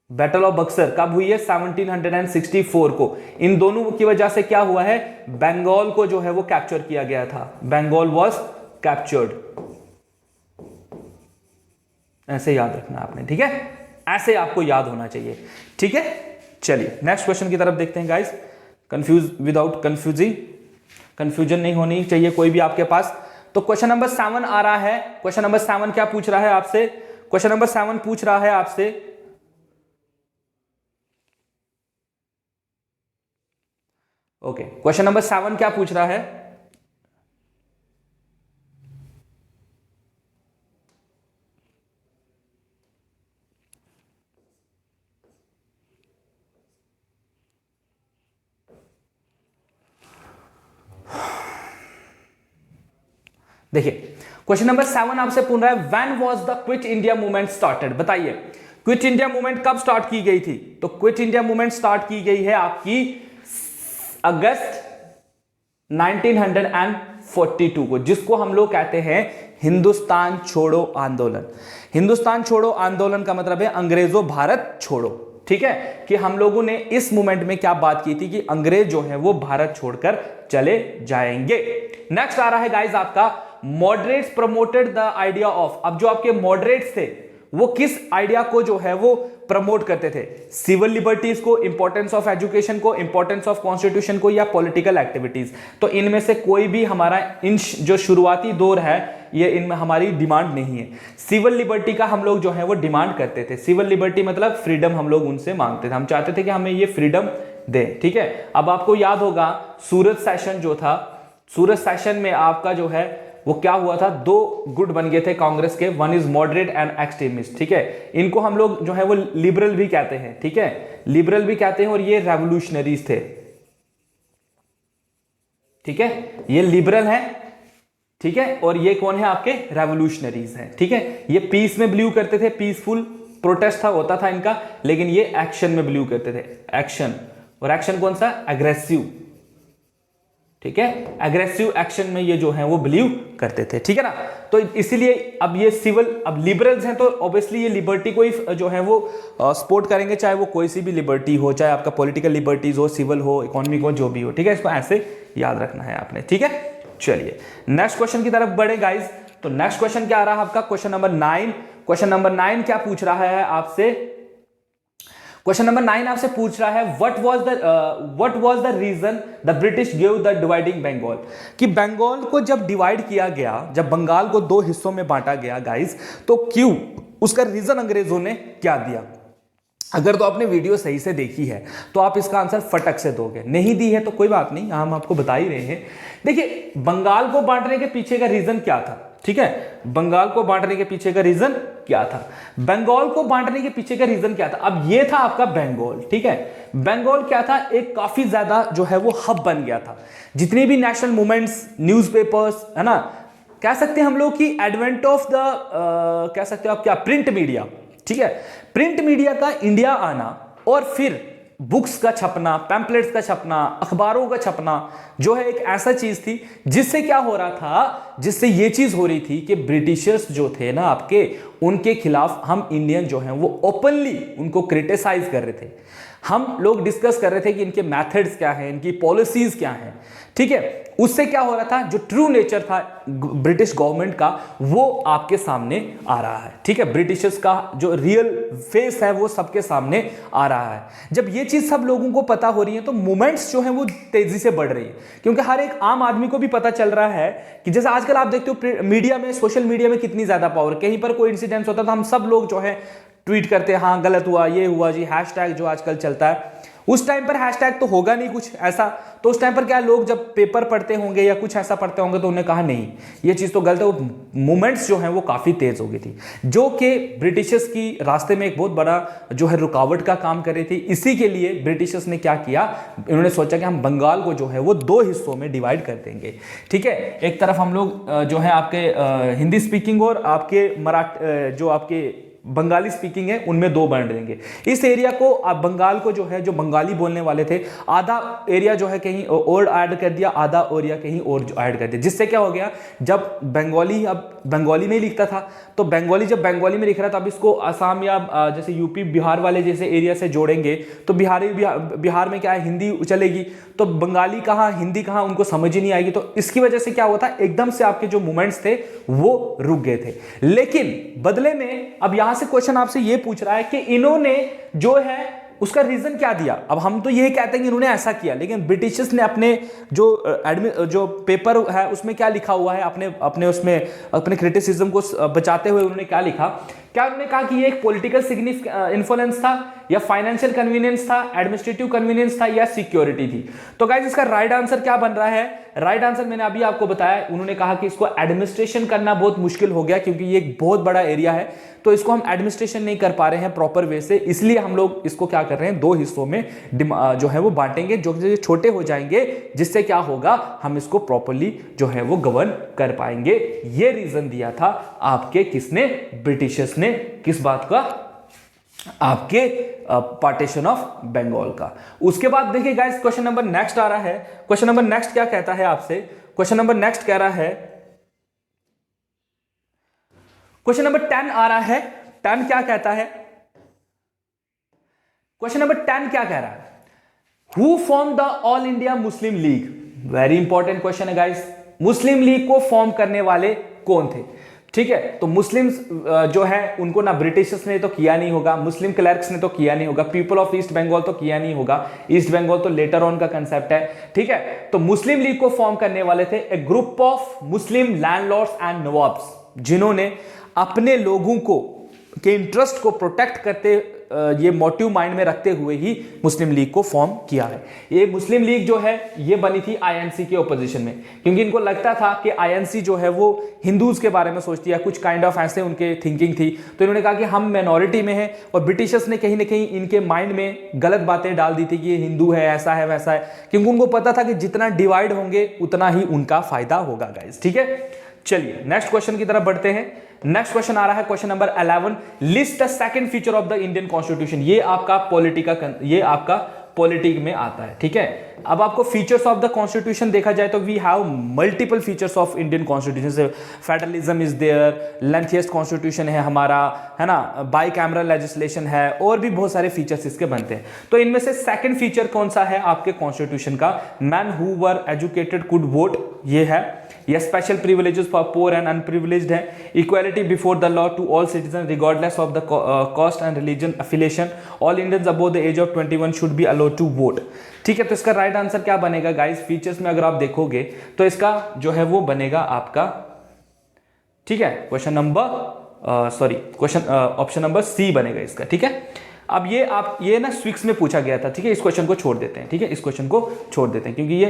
Battle of Buxar कब हुई है? 1764 को। इन दोनों की वजह से क्या हुआ है? बंगाल को जो है वो कैप्चर किया गया था। बंगाल वॉज कैप्चर्ड, ऐसे याद रखना आपने, ठीक है, ऐसे आपको याद होना चाहिए। ठीक है, चलिए नेक्स्ट क्वेश्चन की तरफ देखते हैं guys. Confuse without confusing, confusion नहीं होनी चाहिए कोई भी आपके पास। तो क्वेश्चन नंबर 7 आ रहा है। क्वेश्चन नंबर 7 क्या पूछ रहा है आपसे? क्वेश्चन नंबर 7 पूछ रहा है आपसे, ओके, क्वेश्चन नंबर 7 क्या पूछ रहा है? देखिए क्वेश्चन नंबर 7 आपसे पूछ रहा है, when was the quit India movement started? बताइए क्विट इंडिया मूवमेंट कब स्टार्ट की गई थी? तो क्विट इंडिया मूवमेंट स्टार्ट की गई है आपकी अगस्त 1942 को, जिसको हम लोग कहते हैं हिंदुस्तान छोड़ो आंदोलन। हिंदुस्तान छोड़ो आंदोलन का मतलब है अंग्रेजों भारत छोड़ो। ठीक है, कि हम लोगों ने इस मूवमेंट में क्या बात की थी कि अंग्रेज जो है वो भारत छोड़कर चले जाएंगे। नेक्स्ट आ रहा है गाइस आपका, moderates promoted the idea of. अब जो आपके मॉडरेट्स थे वो किस आइडिया को जो है वो प्रमोट करते थे? सिविल लिबर्टीज को, इंपॉर्टेंस ऑफ एजुकेशन को, इंपॉर्टेंस ऑफ कॉन्स्टिट्यूशन को, या पॉलिटिकल एक्टिविटीज? तो इनमें से कोई भी हमारा इन जो शुरुआती दौर है ये इनमें हमारी डिमांड नहीं है। सिविल लिबर्टी का हम लोग जो है वो डिमांड करते थे। सिविल लिबर्टी मतलब फ्रीडम हम लोग उनसे मांगते थे, हम चाहते थे कि हमें ये फ्रीडम दे। ठीक है, अब आपको याद होगा सूरत सेशन जो था, सूरत सेशन में आपका जो है वो क्या हुआ था? 2 गुट बन गए थे कांग्रेस के, one is moderate and extremist. ठीक है, इनको हम लोग जो है वो लिबरल भी कहते हैं। ठीक है, लिबरल भी कहते हैं, और ये रेवोल्यूशनरीज थे। ठीक है, ये लिबरल है, ठीक है, और ये कौन है? आपके रेवोल्यूशनरीज हैं। ठीक है, ये पीस में बिलीव करते थे, पीसफुल प्रोटेस्ट था होता था इनका, लेकिन ये एक्शन में बिलीव करते थे, एक्शन। और एक्शन कौन सा? एग्रेसिव। ठीक है, एग्रेसिव एक्शन में ये जो है वो बिलीव करते थे। ठीक है ना, तो इसीलिए अब ये सिविल, अब लिबरल्स हैं तो ऑब्वियसली ये लिबर्टी को ही जो है वो सपोर्ट करेंगे, चाहे वो कोई सी भी लिबर्टी हो, चाहे आपका पॉलिटिकल लिबर्टीज हो, सिविल हो, इकोनॉमिक हो, जो भी हो। ठीक है, इसको ऐसे याद रखना है आपने। ठीक है, चलिए नेक्स्ट क्वेश्चन की तरफ बढ़े गाइज। तो नेक्स्ट क्वेश्चन क्या आ रहा है आपका? Question number 9। क्वेश्चन नंबर 9 क्या पूछ रहा है आपसे? क्वेश्चन नंबर 9 आपसे पूछ रहा है, what was the reason the British give the dividing Bengal? कि बंगाल को जब डिवाइड किया गया, जब बंगाल को 2 हिस्सों में बांटा गया गाइस, तो क्यों, उसका रीजन अंग्रेजों ने क्या दिया? अगर तो आपने वीडियो सही से देखी है तो आप इसका आंसर फटक से दोगे, नहीं दी है तो कोई बात नहीं, हम आपको बता ही रहे हैं। देखिए बंगाल को बांटने के पीछे का रीजन क्या था? ठीक है, बंगाल को बांटने के पीछे का रीजन क्या था? बंगाल को बांटने के पीछे का रीजन क्या था? अब ये था आपका बंगाल। ठीक है, बंगाल क्या था? एक काफी ज्यादा जो है वो हब बन गया था। जितने भी नेशनल मूवमेंट्स, न्यूज़पेपर्स, है ना, कह सकते हैं हम लोग कि एडवेंट ऑफ द कह सकते हो आप क्या, प्रिंट मीडिया। ठीक है, प्रिंट मीडिया का इंडिया आना और फिर बुक्स का छपना, पैम्पलेट्स का छपना, अखबारों का छपना जो है एक ऐसा चीज थी जिससे क्या हो रहा था, जिससे ये चीज हो रही थी कि ब्रिटिशर्स जो थे ना आपके, उनके खिलाफ हम इंडियन जो हैं वो ओपनली उनको क्रिटिसाइज कर रहे थे। हम लोग डिस्कस कर रहे थे कि इनके मेथड्स क्या हैं, इनकी पॉलिसीज क्या हैं, ठीक है। उससे क्या हो रहा था, जो ट्रू नेचर था ब्रिटिश गवर्नमेंट का वो आपके सामने आ रहा है, ठीक है। ब्रिटिशर्स का जो रियल फेस है वो सबके सामने आ रहा है। जब ये चीज सब लोगों को पता हो रही है तो मूवमेंट्स जो है वो तेजी से बढ़ रही है, क्योंकि हर एक आम आदमी को भी पता चल रहा है कि जैसे आजकल आप देखते हो मीडिया में, सोशल मीडिया में कितनी ज्यादा पावर, कहीं पर कोई इंसिडेंट होता है तो हम सब लोग जो है ट्वीट करते हैं, हाँ गलत हुआ, ये हुआ जी, हैशटैग जो आजकल चलता है। उस टाइम पर हैशटैग तो होगा नहीं कुछ ऐसा, तो उस टाइम पर क्या लोग जब पेपर पढ़ते होंगे या कुछ ऐसा पढ़ते होंगे तो उन्हें कहा नहीं ये चीज तो गलत है। वो मूवमेंट्स जो हैं वो काफी तेज हो गई थी, जो कि ब्रिटिशर्स की रास्ते में एक बहुत बड़ा जो है रुकावट का काम कर रही थी। इसी के लिए ब्रिटिशर्स ने क्या किया, इन्होंने सोचा कि हम बंगाल को जो है वो 2 हिस्सों में डिवाइड कर देंगे, ठीक है। एक तरफ हम लोग जो है आपके हिंदी स्पीकिंग और आपके जो आपके बंगाली स्पीकिंग है उनमें 2 बांट देंगे। इस एरिया को, आप बंगाल को जो है, जो बंगाली बोलने वाले थे, आधा एरिया जो है कहीं और ऐड कर दिया, आधा एरिया कहीं और ऐड कर दिया। जिससे क्या हो गया, जब बंगाली अब बंगाली में ही लिखता था तो बंगाली जब बंगाली में लिख रहा था, अब इसको असम या जैसे यूपी बिहार वाले जैसे एरिया से जोड़ेंगे तो बिहार में क्या है, हिंदी चलेगी, तो बंगाली कहाँ हिंदी कहाँ उनको समझ ही नहीं आएगी। तो इसकी वजह से क्या होता है, एकदम से आपके जो मूवमेंट्स थे वो रुक गए थे। लेकिन बदले में अब यहां से क्वेश्चन आपसे ये पूछ रहा है कि इन्होंने जो है उसका रीजन क्या दिया। अब हम तो ये कहते हैं कि इन्होंने ऐसा किया, लेकिन ब्रिटिशर्स ने अपने जो पेपर है उसमें क्या लिखा हुआ है, अपने उसमें अपने क्रिटिसिज्म को बचाते हुए उन्होंने क्या लिखा, क्या उन्होंने कहा कि ये एक पॉलिटिकल इन्फ्लुएंस था या फाइनेंशियल कन्वीनियंस था, एडमिनिस्ट्रेटिव कन्वीनियंस था या सिक्योरिटी थी। तो गाइस इसका राइट आंसर क्या बन रहा है, राइट आंसर मैंने अभी आपको बताया, उन्होंने कहा कि इसको एडमिनिस्ट्रेशन करना बहुत मुश्किल हो गया क्योंकि ये एक बहुत बड़ा एरिया है, तो इसको हम एडमिनिस्ट्रेशन नहीं कर पा रहे हैं प्रॉपर वे से, इसलिए हम लोग इसको क्या कर रहे हैं 2 हिस्सों में जो है वो बांटेंगे, जो छोटे हो जाएंगे, जिससे क्या होगा हम इसको प्रॉपरली जो है वो गवर्न कर पाएंगे। ये रीजन दिया था आपके किसने, ब्रिटिशर्स ने, किस बात का, आपके पार्टीशन ऑफ बंगाल का। उसके बाद देखिए गाइस क्वेश्चन नंबर नेक्स्ट आ रहा है। क्वेश्चन नंबर नेक्स्ट क्या कहता है आपसे, क्वेश्चन नंबर नेक्स्ट कह रहा है, क्वेश्चन नंबर 10 आ रहा है। 10 क्या कहता है, क्वेश्चन नंबर 10 क्या कह रहा है, who form the All India Muslim league. Very important question है गाइस, मुस्लिम लीग को फॉर्म करने वाले कौन थे, ठीक है। तो मुस्लिम्स जो है उनको ना ब्रिटिशर्स ने तो किया नहीं होगा, मुस्लिम क्लर्क्स ने तो किया नहीं होगा, पीपल ऑफ ईस्ट बंगाल तो किया नहीं होगा, ईस्ट बंगाल तो लेटर ऑन का कंसेप्ट है, ठीक है। तो मुस्लिम लीग को फॉर्म करने वाले थे a group of Muslim landlords and nawabs, जिन्होंने अपने लोगों को के इंटरेस्ट को प्रोटेक्ट करते ये मोटिव माइंड में रखते हुए ही मुस्लिम लीग को फॉर्म किया है। ये मुस्लिम लीग जो है ये बनी थी आईएनसी के ओपोजिशन में, क्योंकि इनको लगता था कि आईएनसी जो है वो हिंदूज के बारे में सोचती है, कुछ काइंड ऑफ ऐसे उनके थिंकिंग थी। तो इन्होंने कहा कि हम माइनॉरिटी में हैं, और ब्रिटिशर्स ने कहीं ना कहीं इनके माइंड में गलत बातें डाल दी थी कि ये हिंदू है, ऐसा है, वैसा है, क्योंकि उनको पता था कि जितना डिवाइड होंगे उतना ही उनका फायदा होगा गाइस, ठीक है। चलिए नेक्स्ट क्वेश्चन की तरफ बढ़ते हैं। नेक्स्ट क्वेश्चन आ रहा है question number 11, list the second feature of the Indian constitution. ये आपका पॉलिटिक में आता है, ठीक है। अब आपको फीचर्स ऑफ द कॉन्स्टिट्यूशन देखा जाए तो we have multiple features of Indian constitution. से federalism is there, lengthiest constitution है हमारा, है ना, बाई कैमरल लेजिस्लेशन है, और भी बहुत सारे फीचर्स इसके बनते हैं। तो इनमें से सेकंड फीचर कौन सा है आपके कॉन्स्टिट्यूशन का, man who were educated could vote, ये है। या special privileges for poor and unprivileged है, equality before the law to all citizen regardless of the caste and religion affiliation, all Indians above the age of 21 should be allowed to vote, ठीक है। तो इसका right answer क्या बनेगा guys, features में अगर आप देखोगे तो इसका जो है वो बनेगा आपका, ठीक है, क्वेश्चन ऑप्शन नंबर सी बनेगा इसका, ठीक है। अब ये ना स्विक्स में पूछा गया था, ठीक है, इस क्वेश्चन को छोड़ देते हैं, ठीक है, इस क्वेश्चन को छोड़ देते हैं, क्योंकि ये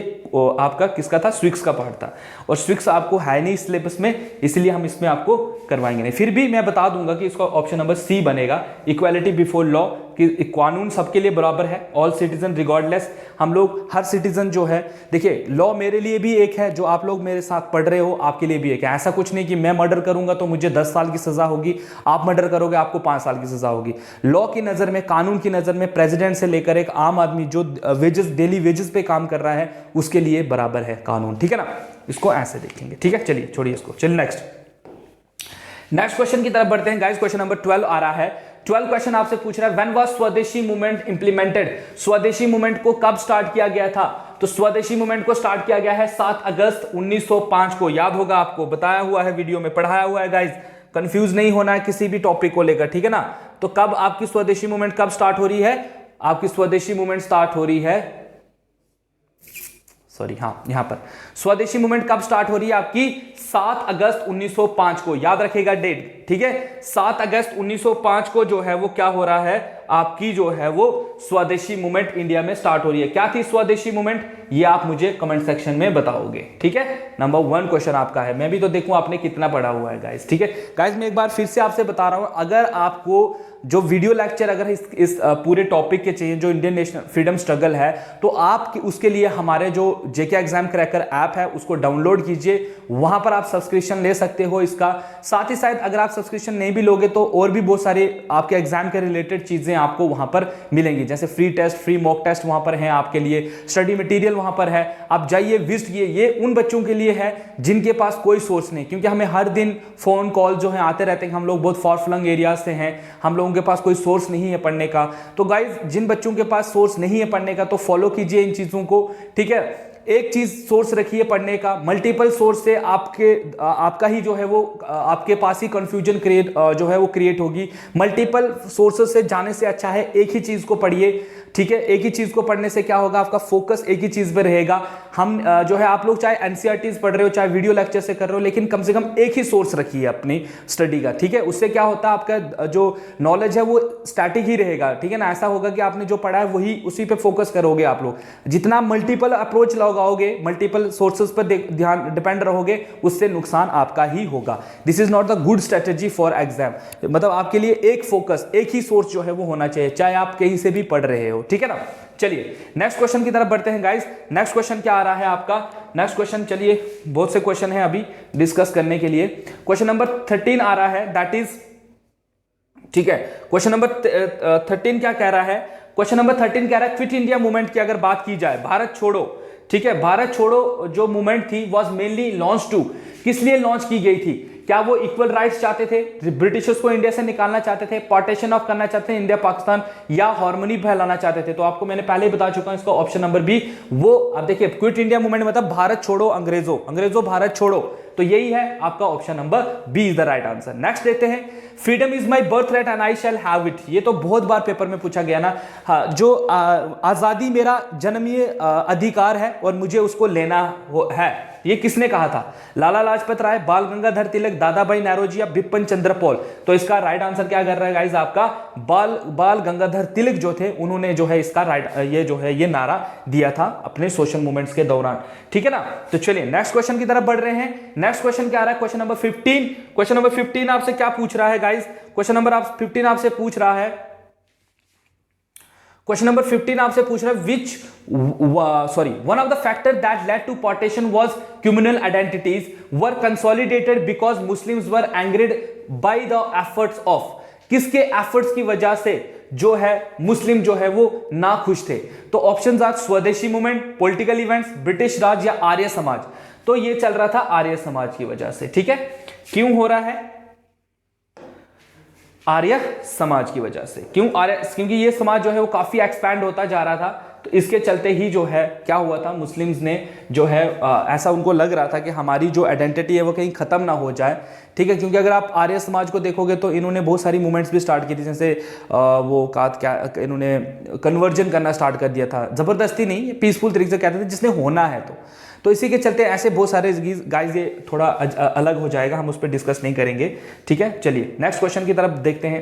आपका किसका था, स्विक्स का पार्ट था, और स्विक्स आपको है नहीं सिलेबस में, इसलिए हम इसमें आपको करवाएंगे नहीं। फिर भी मैं बता दूंगा कि इसका ऑप्शन नंबर सी बनेगा, इक्वालिटी बिफोर लॉ कि कानून सबके लिए बराबर है, ऑल सिटीजन रिगार्डलेस, हम लोग हर सिटीजन जो है, देखिए लॉ मेरे लिए भी एक है, जो आप लोग मेरे साथ पढ़ रहे हो आपके लिए भी एक है। ऐसा कुछ नहीं कि मैं मर्डर करूंगा तो मुझे 10 साल की सजा होगी, आप मर्डर करोगे आपको 5 साल की सजा होगी। लॉ की नजर में, कानून की नजर में प्रेसिडेंट से लेकर एक आम आदमी जो वेजेस, डेली वेजेस पे काम कर रहा है, उसके लिए बराबर है कानून, ठीक है ना। इसको ऐसे देखेंगे, ठीक है। चलिए छोड़िए इसको, चलिए नेक्स्ट क्वेश्चन की तरफ बढ़ते हैं गाइस। क्वेश्चन नंबर 12 आ रहा है। 12 क्वेश्चन आपसे पूछ रहा है व्हेन वाज स्वदेशी मूवमेंट इंप्लीमेंटेड। स्वदेशी मूवमेंट को कब स्टार्ट किया गया था? तो स्वदेशी मूवमेंट को स्टार्ट किया गया है 7 अगस्त 1905 को। याद होगा आपको, बताया हुआ है वीडियो में, पढ़ाया हुआ है गाइस, कंफ्यूज नहीं होना है किसी भी टॉपिक को लेकर, ठीक है ना। तो कब आपकी स्वदेशी मूवमेंट कब स्टार्ट हो रही है? आपकी स्वदेशी मूवमेंट स्टार्ट हो रही है, सॉरी हाँ, यहां पर स्वदेशी मूवमेंट कब स्टार्ट हो रही है आपकी? 7 अगस्त 1905 को। याद रखिएगा डेट, ठीक है। 7 अगस्त 1905 को जो है वो क्या हो रहा है आपकी, जो है वो स्वदेशी मूवमेंट इंडिया में स्टार्ट हो रही है। क्या थी स्वदेशी मूवमेंट, ये आप मुझे कमेंट सेक्शन में बताओगे, ठीक है। नंबर 1 क्वेश्चन आपका है, मैं भी तो देखूं आपने कितना पढ़ा हुआ है गाइस, ठीक है। गाइस मैं एक बार फिर से आपसे बता रहा हूं, अगर आपको जो वीडियो लेक्चर अगर इस पूरे टॉपिक के चाहिए, जो इंडियन नेशनल फ्रीडम स्ट्रगल है, तो आप उसके लिए हमारे जो जेके एग्जाम क्रैकर ऐप है उसको डाउनलोड कीजिए, वहां पर आप सब्सक्रिप्शन ले सकते हो इसका। साथ ही साथ अगर आप सब्सक्रिप्शन नहीं भी लोगे तो और भी बहुत सारे आपके एग्जाम के रिलेटेड चीजें आपको वहां पर मिलेंगी, जैसे free test, free mock test वहां पर है आपके लिए, स्टडी मटेरियल वहां पर है, आप जाइए विजिट कीजिए। ये उन बच्चों के लिए है जिनके पास कोई सोर्स नहीं, क्योंकि हमें हर दिन फोन कॉल जो है आते रहते हैं, हम लोग बहुत फॉर फ्लंग एरियाज से हैं, हम लोगों के पास कोई सोर्स नहीं है पढ़ने का। तो गाइज जिन बच्चों के पास सोर्स नहीं है पढ़ने का तो फॉलो कीजिए इन चीजों को, ठीक है। एक चीज सोर्स रखिए पढ़ने का, मल्टीपल सोर्स से आपका ही जो है वो आपके पास ही कंफ्यूजन जो है वो क्रिएट होगी। मल्टीपल सोर्सेस से जाने से अच्छा है एक ही चीज को पढ़िए, ठीक है। एक ही चीज को पढ़ने से क्या होगा, आपका फोकस एक ही चीज पे रहेगा। हम जो है आप लोग चाहे एनसीईआरटीज पढ़ रहे हो, चाहे वीडियो लेक्चर से कर रहे हो, लेकिन कम से कम एक ही सोर्स रखिए अपनी स्टडी का, ठीक है। उससे क्या होता है, आपका जो नॉलेज है वो स्टैटिक ही रहेगा, ठीक है ना। ऐसा होगा कि आपने जो पढ़ा है वही उसी पे फोकस करोगे आप लोग। जितना मल्टीपल अप्रोच लगाओगे, मल्टीपल सोर्सेज पर ध्यान डिपेंड रहोगे, उससे नुकसान आपका ही होगा। This is not the good strategy for exam. मतलब आपके लिए एक फोकस, एक ही सोर्स जो है वो होना चाहिए, चाहे आप कहीं से भी पढ़ रहे हो, ठीक है ना। चलिए नेक्स्ट क्वेश्चन की तरफ बढ़ते हैं गाइस। नेक्स्ट क्वेश्चन क्या आ रहा है आपका? नेक्स्ट क्वेश्चन, चलिए बहुत से क्वेश्चन हैं अभी डिस्कस करने के लिए। क्वेश्चन नंबर 13 आ रहा है, दैट इज, ठीक है। क्वेश्चन नंबर 13 क्या कह रहा है? क्वेश्चन नंबर 13 कह रहा है क्विट इंडिया मूवमेंट की अगर बात की जाए, भारत छोड़ो, ठीक है, भारत छोड़ो जो मूवमेंट थी वाज मेनली लॉन्च टू, किस लिए लॉन्च की गई थी? क्या वो इक्वल राइट्स चाहते थे, ब्रिटिशर्स को इंडिया से निकालना चाहते थे, पार्टीशन ऑफ करना चाहते थे इंडिया पाकिस्तान, या हार्मनी फैलाना चाहते थे? तो आपको मैंने पहले ही बता चुका हूं, इसका ऑप्शन नंबर बी। वो अब देखिए, क्विट इंडिया मूवमेंट मतलब भारत छोड़ो अंग्रेजों, अंग्रेजों भारत छोड़ो, तो यही है आपका option number B is the right answer. Next देखते हैं, freedom is my birthright and I shall have it. ये तो बहुत बार पेपर में पूछा गया ना। हाँ, जो आजादी मेरा जन्मीय अधिकार है और मुझे उसको लेना है, ये किसने कहा था? लाला लाजपत राय, बाल गंगाधर तिलक, दादा भाई नौरोजी या बिपिन चंद्र पॉल? तो इसका राइट आंसर क्या कर रहा है गाइस आपका? बाल गंगाधर तिलक जो थे, उन्होंने जो है इसका राइट, ये जो है ये नारा दिया था अपने सोशल मूवमेंट्स के दौरान, ठीक है ना। तो चलिए नेक्स्ट क्वेश्चन की तरफ बढ़ रहे हैं। नेक्स्ट क्वेश्चन क्या आ रहा है? Question number 15। क्वेश्चन नंबर 15 आपसे क्या पूछ रहा है गाइस? क्वेश्चन नंबर 15 आपसे पूछ रहा है, क्वेश्चन नंबर 15 आपसे पूछ रहा है one of the factor that led to partition was communal identities were consolidated because Muslims were angered by the efforts of. किसके एफर्ट्स की वजह से जो है मुस्लिम जो है वो ना खुश थे? तो ऑप्शंस आर स्वदेशी मूवमेंट, पॉलिटिकल इवेंट्स, ब्रिटिश राज या आर्य समाज। तो ये चल रहा था आर्य समाज की वजह से, ठीक है। क्यों हो रहा है? आर्य समाज की वजह से। क्यों आर्य? क्योंकि ये समाज जो है वो काफी एक्सपैंड होता जा रहा था, तो इसके चलते ही जो है क्या हुआ था, मुस्लिम्स ने जो है ऐसा उनको लग रहा था कि हमारी जो आइडेंटिटी है वो कहीं खत्म ना हो जाए, ठीक है। क्योंकि अगर आप आर्य समाज को देखोगे तो इन्होंने बहुत सारी मूवमेंट्स भी स्टार्ट की थी, जैसे इन्होंने कन्वर्जन करना स्टार्ट कर दिया था, जबरदस्ती नहीं, पीसफुल तरीके से कहते थे जिसने होना है। तो इसी के चलते ऐसे बहुत सारे गाइस, ये थोड़ा अलग हो जाएगा, हम उस पर डिस्कस नहीं करेंगे, ठीक है। चलिए नेक्स्ट क्वेश्चन की तरफ देखते हैं।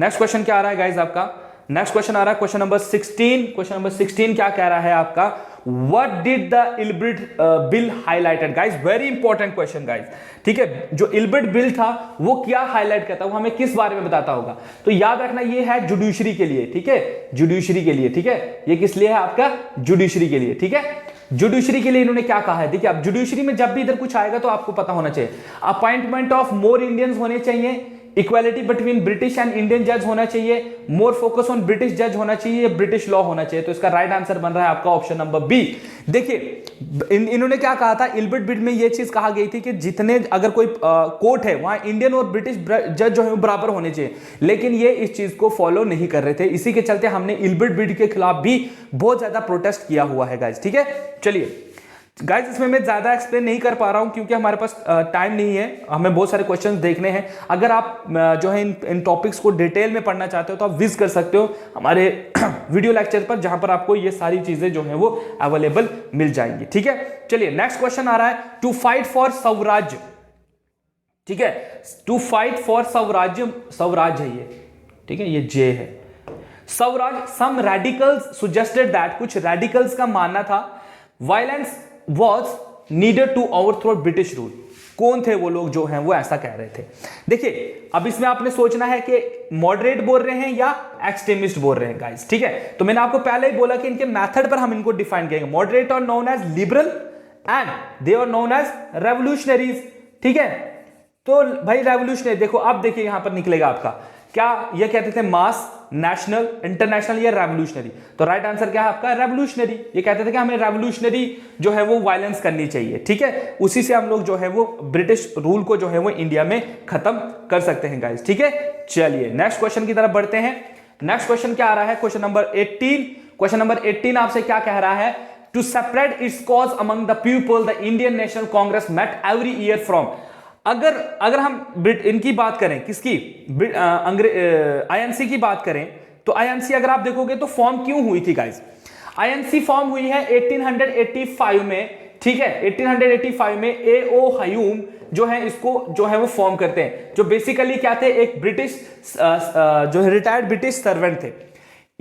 नेक्स्ट क्वेश्चन क्या आ रहा है गाइस आपका? नेक्स्ट क्वेश्चन आ रहा है क्वेश्चन नंबर 16। क्वेश्चन नंबर 16 क्या कह रहा है आपका? What did the Ilbert bill highlighted? Guys very important question guys, ठीक है। जो इल्बिट बिल था वो क्या हाईलाइट करता है, वो हमें किस बारे में बताता होगा? तो याद रखना ये है जुडिशरी के लिए, ठीक है, जुडिशरी के लिए, ठीक है। ये किस लिए है? आपका जुडिशरी के लिए, ठीक है। जुडिशरी के लिए इन्होंने क्या कहा है? देखिए, अब जुडिशरी में जब भी इधर कुछ आएगा तो आपको पता होना चाहिए। अपॉइंटमेंट ऑफ मोर इंडियंस होने चाहिए, equality between British and Indian जज होना चाहिए, मोर फोकस ऑन ब्रिटिश जज होना चाहिए, ब्रिटिश लॉ होना चाहिए। तो इसका राइट आंसर बन रहा है आपका ऑप्शन नंबर बी। देखिए इन्होंने क्या कहा था, इल्बिट बिल में यह चीज कहा गई थी कि जितने अगर कोई कोर्ट है वहां इंडियन और ब्रिटिश जज जो है बराबर होने चाहिए, लेकिन ये इस चीज को फॉलो नहीं कर रहे थे। इसी के चलते हमने इल्बिट बिल के खिलाफ भी बहुत ज्यादा प्रोटेस्ट किया हुआ है गाइज, ठीक है। चलिए गाइस, इसमें मैं ज्यादा एक्सप्लेन नहीं कर पा रहा हूं क्योंकि हमारे पास टाइम नहीं है, हमें बहुत सारे क्वेश्चंस देखने हैं। अगर आप जो है इन टॉपिक्स को डिटेल में पढ़ना चाहते हो तो आप विजिट कर सकते हो हमारे वीडियो लेक्चर पर, जहां पर आपको ये सारी चीजें जो है वो अवेलेबल मिल जाएंगी, ठीक है। चलिए नेक्स्ट क्वेश्चन आ रहा है, टू फाइट फॉर स्वराज्य, ठीक है, टू फाइट फॉर स्वराज्य, स्वराज्य है ये, ठीक है, ये जे है स्वराज। सम रेडिकल्स सुजेस्टेड दैट, कुछ रेडिकल्स का मानना था violence was needed to overthrow British rule। कौन थे वो लोग जो हैं वो ऐसा कह रहे थे? देखिए अब इसमें आपने सोचना है कि मॉडरेट बोल रहे हैं या एक्सट्रीमिस्ट बोल रहे हैं गाइस, ठीक है। तो मैंने आपको पहले ही बोला कि इनके मेथड पर हम इनको डिफाइन करेंगे। Moderate are known as liberal and they are known as revolutionaries, ठीक है। तो भाई रेवोल्यूशनरी, देखो अब देखिए यहां पर निकलेगा आपका क्या, ये कहते थे मास, नेशनल, इंटरनेशनल या रेवोल्यूशनरी। तो राइट आंसर क्या है आपका? रेवोल्यूशनरी। ये कहते थे कि हमें रेवोल्यूशनरी जो है वो वायलेंस करनी चाहिए, ठीक है। उसी से हम लोग जो है वो ब्रिटिश रूल को जो है वो इंडिया में खत्म कर सकते हैं गाइस, ठीक है। चलिए नेक्स्ट क्वेश्चन की तरफ बढ़ते हैं। नेक्स्ट क्वेश्चन क्या आ रहा है? Question number 18। क्वेश्चन नंबर 18 आपसे क्या कह रहा है? To separate its cause among the people the Indian National Congress met every year from. अगर हम इनकी बात करें, किसकी, आईएनसी की बात करें, तो आईएनसी अगर आप देखोगे तो फॉर्म क्यों हुई थी गाइस? आईएनसी फॉर्म हुई है 1885 में, ठीक है। 1885 में ए.ओ. ह्यूम जो है इसको जो है वो फॉर्म करते हैं, जो बेसिकली क्या थे, एक ब्रिटिश जो रिटायर्ड ब्रिटिश सर्वेंट थे।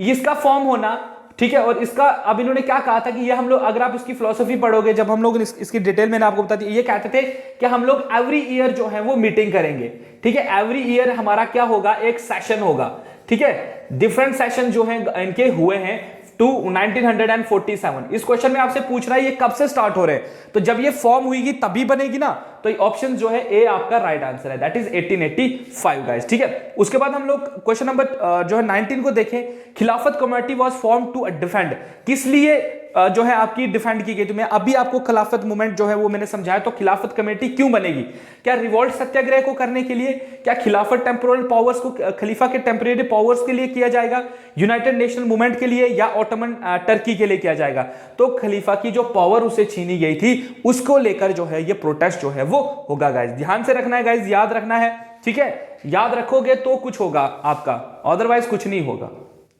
इसका फॉर्म होना, ठीक है। और इसका अब इन्होंने क्या कहा था कि ये हम लोग, अगर आप इसकी फिलॉसफी पढ़ोगे, जब हम लोग इसकी डिटेल मैंने आपको बता दी, ये कहते थे कि हम लोग एवरी ईयर जो है वो मीटिंग करेंगे, ठीक है। एवरी ईयर हमारा क्या होगा, एक सेशन होगा, ठीक है। डिफरेंट सेशन जो है इनके हुए हैं टू 1947। इस क्वेश्चन में आपसे पूछ रहा है ये कब से स्टार्ट हो रहे हैं, तो जब ये फॉर्म हुईगी तभी बनेगी ना। तो ऑप्शन जो है ए आपका राइट आंसर है, दैट इज 1885 गाइस, ठीक है। उसके बाद हम लोग क्वेश्चन नंबर जो है 19 को देखें। Khilafat committee was form to defend, किस लिए जो है आपकी डिफेंड की गई? तो मैं अभी आपको खिलाफत मूवमेंट जो है वो मैंने समझाया। तो खिलाफत कमेटी क्यों बनेगी? क्या रिवोल्ट सत्याग्रह को करने के लिए? क्या खिलाफत टेम्पोरल पावर्स को, खलीफा के टेम्परेरी पावर्स के लिए किया जाएगा? यूनाइटेड नेशनल मूवमेंट के लिए या ऑटोमन टर्की के लिए किया जाएगा? तो खलीफा की जो पावर उसे छीनी गई थी उसको लेकर जो है ये प्रोटेस्ट जो है वो होगा गाइस। ध्यान से रखना है गाइस, याद रखना है, ठीक है। याद रखोगे तो कुछ होगा आपका, अदरवाइज कुछ नहीं होगा,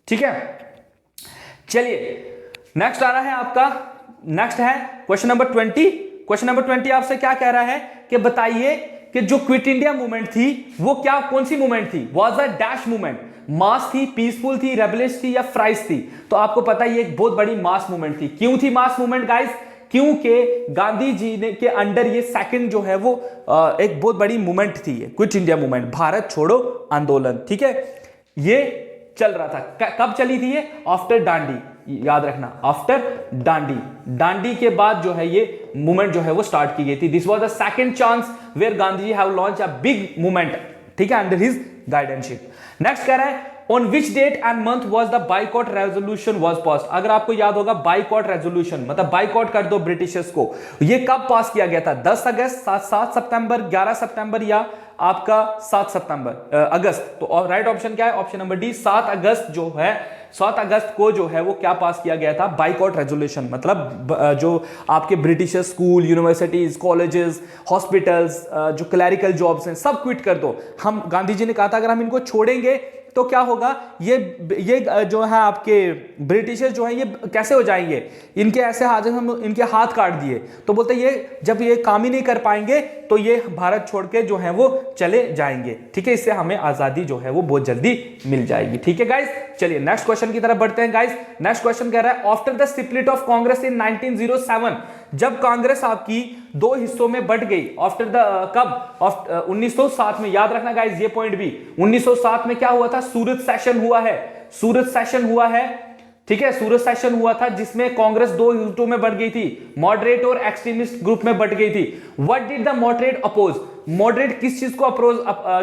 ठीक है। चलिए नेक्स्ट आ रहा है आपका, नेक्स्ट है क्वेश्चन नंबर 20। क्वेश्चन नंबर 20 आपसे क्या कह रहा है कि बताइए कि जो क्विट इंडिया मूवमेंट थी वो क्या, कौन सी मूवमेंट थी? वाज अ डैश मूवमेंट, मास थी, पीसफुल थी, रेबलिश थी या फ्राइज थी? तो आपको पता है ये एक बहुत बड़ी मास मूवमेंट थी। क्यों थी मास मूवमेंट गाइस? क्योंकि गांधी जी ने के अंडर ये सेकंड जो है वो एक बहुत बड़ी मूवमेंट थी, ये क्विट इंडिया मूवमेंट, भारत छोड़ो आंदोलन, ठीक है। ये चल रहा था, कब चली थी ये? आफ्टर दांडी, याद रखना, आफ्टर दांडी, दांडी के बाद जो है ये मूवमेंट जो है वो स्टार्ट की गई थी। This was the second chance where Gandhi ji have launch a big movement, ठीक है, अंडर हिज गाइडेंशिप। नेक्स्ट कह रहा है on which date and month was the boycott resolution was passed. अगर आपको याद होगा बाइकॉट रेजोल्यूशन मतलब बाइकॉट कर दो ब्रिटिशर्स को, ये कब पास किया गया था? 10 अगस्त, 7 सितंबर, 11 सितंबर या आपका 7 सितंबर अगस्त? तो राइट ऑप्शन क्या है? ऑप्शन नंबर डी, 7 अगस्त जो है, 7 अगस्त को जो है वो क्या पास किया गया था? Boycott resolution. मतलब जो आपके British school, universities, colleges, hospitals, जो क्लैरिकल जॉब्स हैं सब क्विट कर दो। हम, गांधी जी ने कहा था अगर हम इनको छोड़ेंगे तो क्या होगा, ये जो है आपके ब्रिटिशर्स जो है ये कैसे हो जाएंगे, इनके ऐसे हाथ, हम इनके हाथ काट दिए, तो बोलते ये जब ये काम ही नहीं कर पाएंगे तो ये भारत छोड़ के जो है वो चले जाएंगे। ठीक है, इससे हमें आजादी जो है वो बहुत जल्दी मिल जाएगी। ठीक है गाइस, चलिए नेक्स्ट क्वेश्चन की तरफ बढ़ते हैं गाइस। नेक्स्ट क्वेश्चन कह रहा है after the split of Congress in 1907, जब कांग्रेस आपकी दो हिस्सों में बट गई, आफ्टर द कब 1907 में, याद रखना गाइस ये पॉइंट भी, 1907 में क्या हुआ था, सूरत सेशन हुआ है, सूरत सेशन हुआ है। ठीक है, सूरत सेशन हुआ था जिसमें कांग्रेस दो हिस्सों में बट गई थी, मॉडरेट और एक्सट्रीमिस्ट ग्रुप में बट गई थी। What did the moderate oppose, moderate किस चीज को अपोज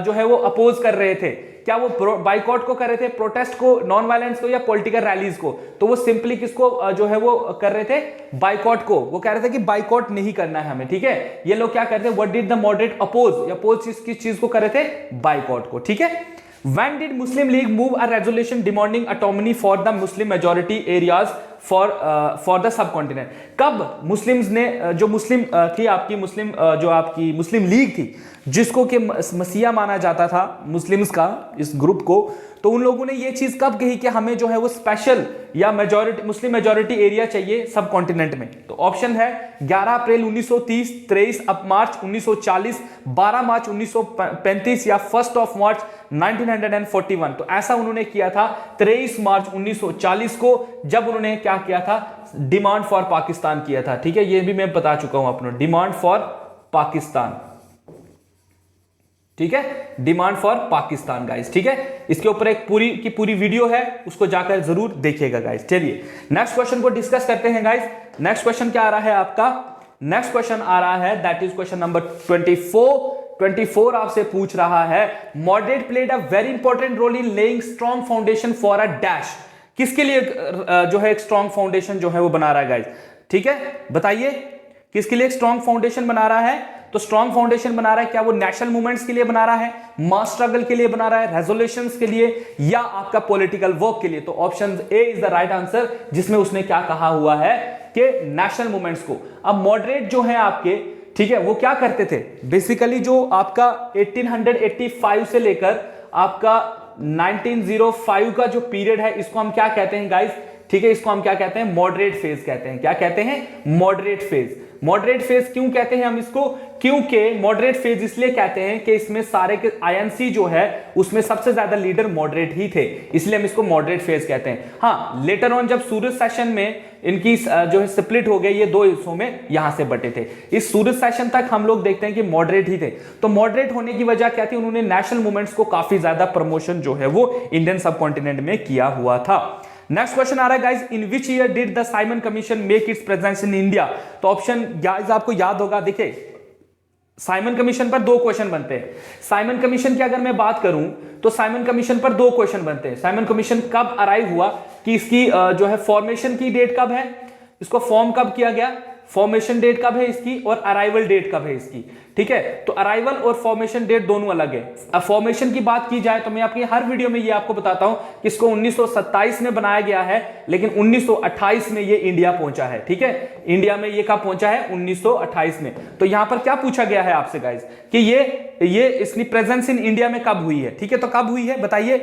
जो है वो अपोज कर रहे थे, क्या वो बाइकआउट को कर रहे थे, प्रोटेस्ट को, नॉन वायलेंस को, या पॉलिटिकल रैलीज को, तो वो सिंपली किसको जो है वो कर रहे थे, बाइकआउट को, वो कह रहे थे कि बाइकआउट नहीं करना है हमें। ठीक है, ये लोग क्या करते हैं, what did the moderate oppose, oppose किस चीज को कर रहे थे, बाइकआउट को। ठीक है, when did Muslim League move a resolution demanding autonomy for the Muslim majority areas for the subcontinent, कब मुस्लिम्स ने जो मुस्लिम थी आपकी मुस्लिम जो आपकी मुस्लिम लीग थी, जिसको कि मसीहा माना जाता था मुस्लिम्स का, इस ग्रुप को, तो उन लोगों ने ये चीज कब कही कि हमें जो है वो स्पेशल या मेजॉरिटी मुस्लिम मेजॉरिटी एरिया चाहिए सब कॉन्टिनेंट में। तो ऑप्शन है 11 अप्रैल 1930, 23 मार्च 1940, 12 मार्च 1935 या 1 मार्च 1941। तो ऐसा उन्होंने किया था 23 मार्च 1940 को, जब उन्होंने क्या किया था, डिमांड फॉर पाकिस्तान किया था। ठीक है, ये भी मैं बता चुका हूं आपको, डिमांड फॉर पाकिस्तान। ठीक है, डिमांड फॉर पाकिस्तान गाइस। ठीक है, इसके ऊपर एक पूरी की पूरी वीडियो है, उसको जाकर जरूर देखिएगा गाइस। चलिए नेक्स्ट क्वेश्चन को डिस्कस करते हैं गाइस। नेक्स्ट क्वेश्चन क्या आ रहा है आपका, नेक्स्ट क्वेश्चन आ रहा है दैट इज क्वेश्चन नंबर 24 आपसे पूछ रहा है, moderate played a very important role in laying strong foundation for a dash, किसके लिए जो है एक स्ट्रॉन्ग फाउंडेशन जो है वो बना रहा है गाइस। ठीक है, बताइए किसके लिए एक स्ट्रॉन्ग फाउंडेशन बना रहा है, तो स्ट्रॉन्ग फाउंडेशन बना रहा है, क्या वो नेशनल मूवमेंट्स के लिए बना रहा है, मास स्ट्रगल के लिए बना रहा है, रेजोल्यूशंस के लिए, या आपका पॉलिटिकल वर्क के लिए। तो option A is the right answer, जिसमें उसने क्या कहा हुआ है कि नेशनल मूवमेंट्स को। अब मॉडरेट जो है आपके, ठीक है, वो क्या करते थे बेसिकली, जो आपका 1885 से लेकर आपका 1905 का जो पीरियड है, इसको हम क्या कहते हैं गाइस, ठीक है, इसको हम क्या कहते हैं, मॉडरेट फेज कहते हैं। क्या कहते हैं, मॉडरेट फेज। मॉडरेट फेज क्यों कहते हैं हम इसको, क्योंकि मॉडरेट फेज इसलिए कहते हैं कि इसमें सारे के आईएनसी जो है उसमें सबसे ज्यादा लीडर मॉडरेट ही थे, इसलिए हम इसको मॉडरेट फेज कहते हैं। हाँ, लेटर ऑन जब सूरत सेशन में इनकी जो है स्प्लिट हो गई, ये दो हिस्सों में यहां से बटे थे, इस सूरत सेशन तक हम लोग देखते हैं कि मॉडरेट ही थे। तो मॉडरेट होने की वजह क्या थी, उन्होंने नेशनल मूवमेंट्स को काफी ज्यादा प्रमोशन जो है वो इंडियन सबकॉन्टिनेंट में किया हुआ था। नेक्स्ट क्वेश्चन आ रहा है guys, in which year did the Simon commission make it's presence in India. तो ऑप्शन गाइस आपको याद होगा, देखिए साइमन कमीशन पर दो क्वेश्चन बनते हैं। साइमन कमीशन की अगर मैं बात करूं तो साइमन कमीशन पर दो क्वेश्चन बनते हैं। साइमन कमीशन कब अराइव हुआ, कि इसकी जो है फॉर्मेशन की डेट कब है, इसको फॉर्म कब किया गया, फॉर्मेशन डेट कब है इसकी, और अराइवल डेट कब है इसकी। ठीक है, तो अराइवल और फॉर्मेशन डेट दोनों अलग है। अब फॉर्मेशन की बात की जाए तो मैं आपकी हर वीडियो में ये आपको बताता हूं कि इसको 1927 में बनाया गया है, लेकिन 1928 में ये इंडिया पहुंचा है। ठीक है, इंडिया में ये कब पहुंचा है, 1928 में। तो यहां पर क्या पूछा गया है आपसे गाइस कि ये इसकी प्रेजेंस इन इंडिया में कब हुई है। ठीक है, तो कब हुई है बताइए,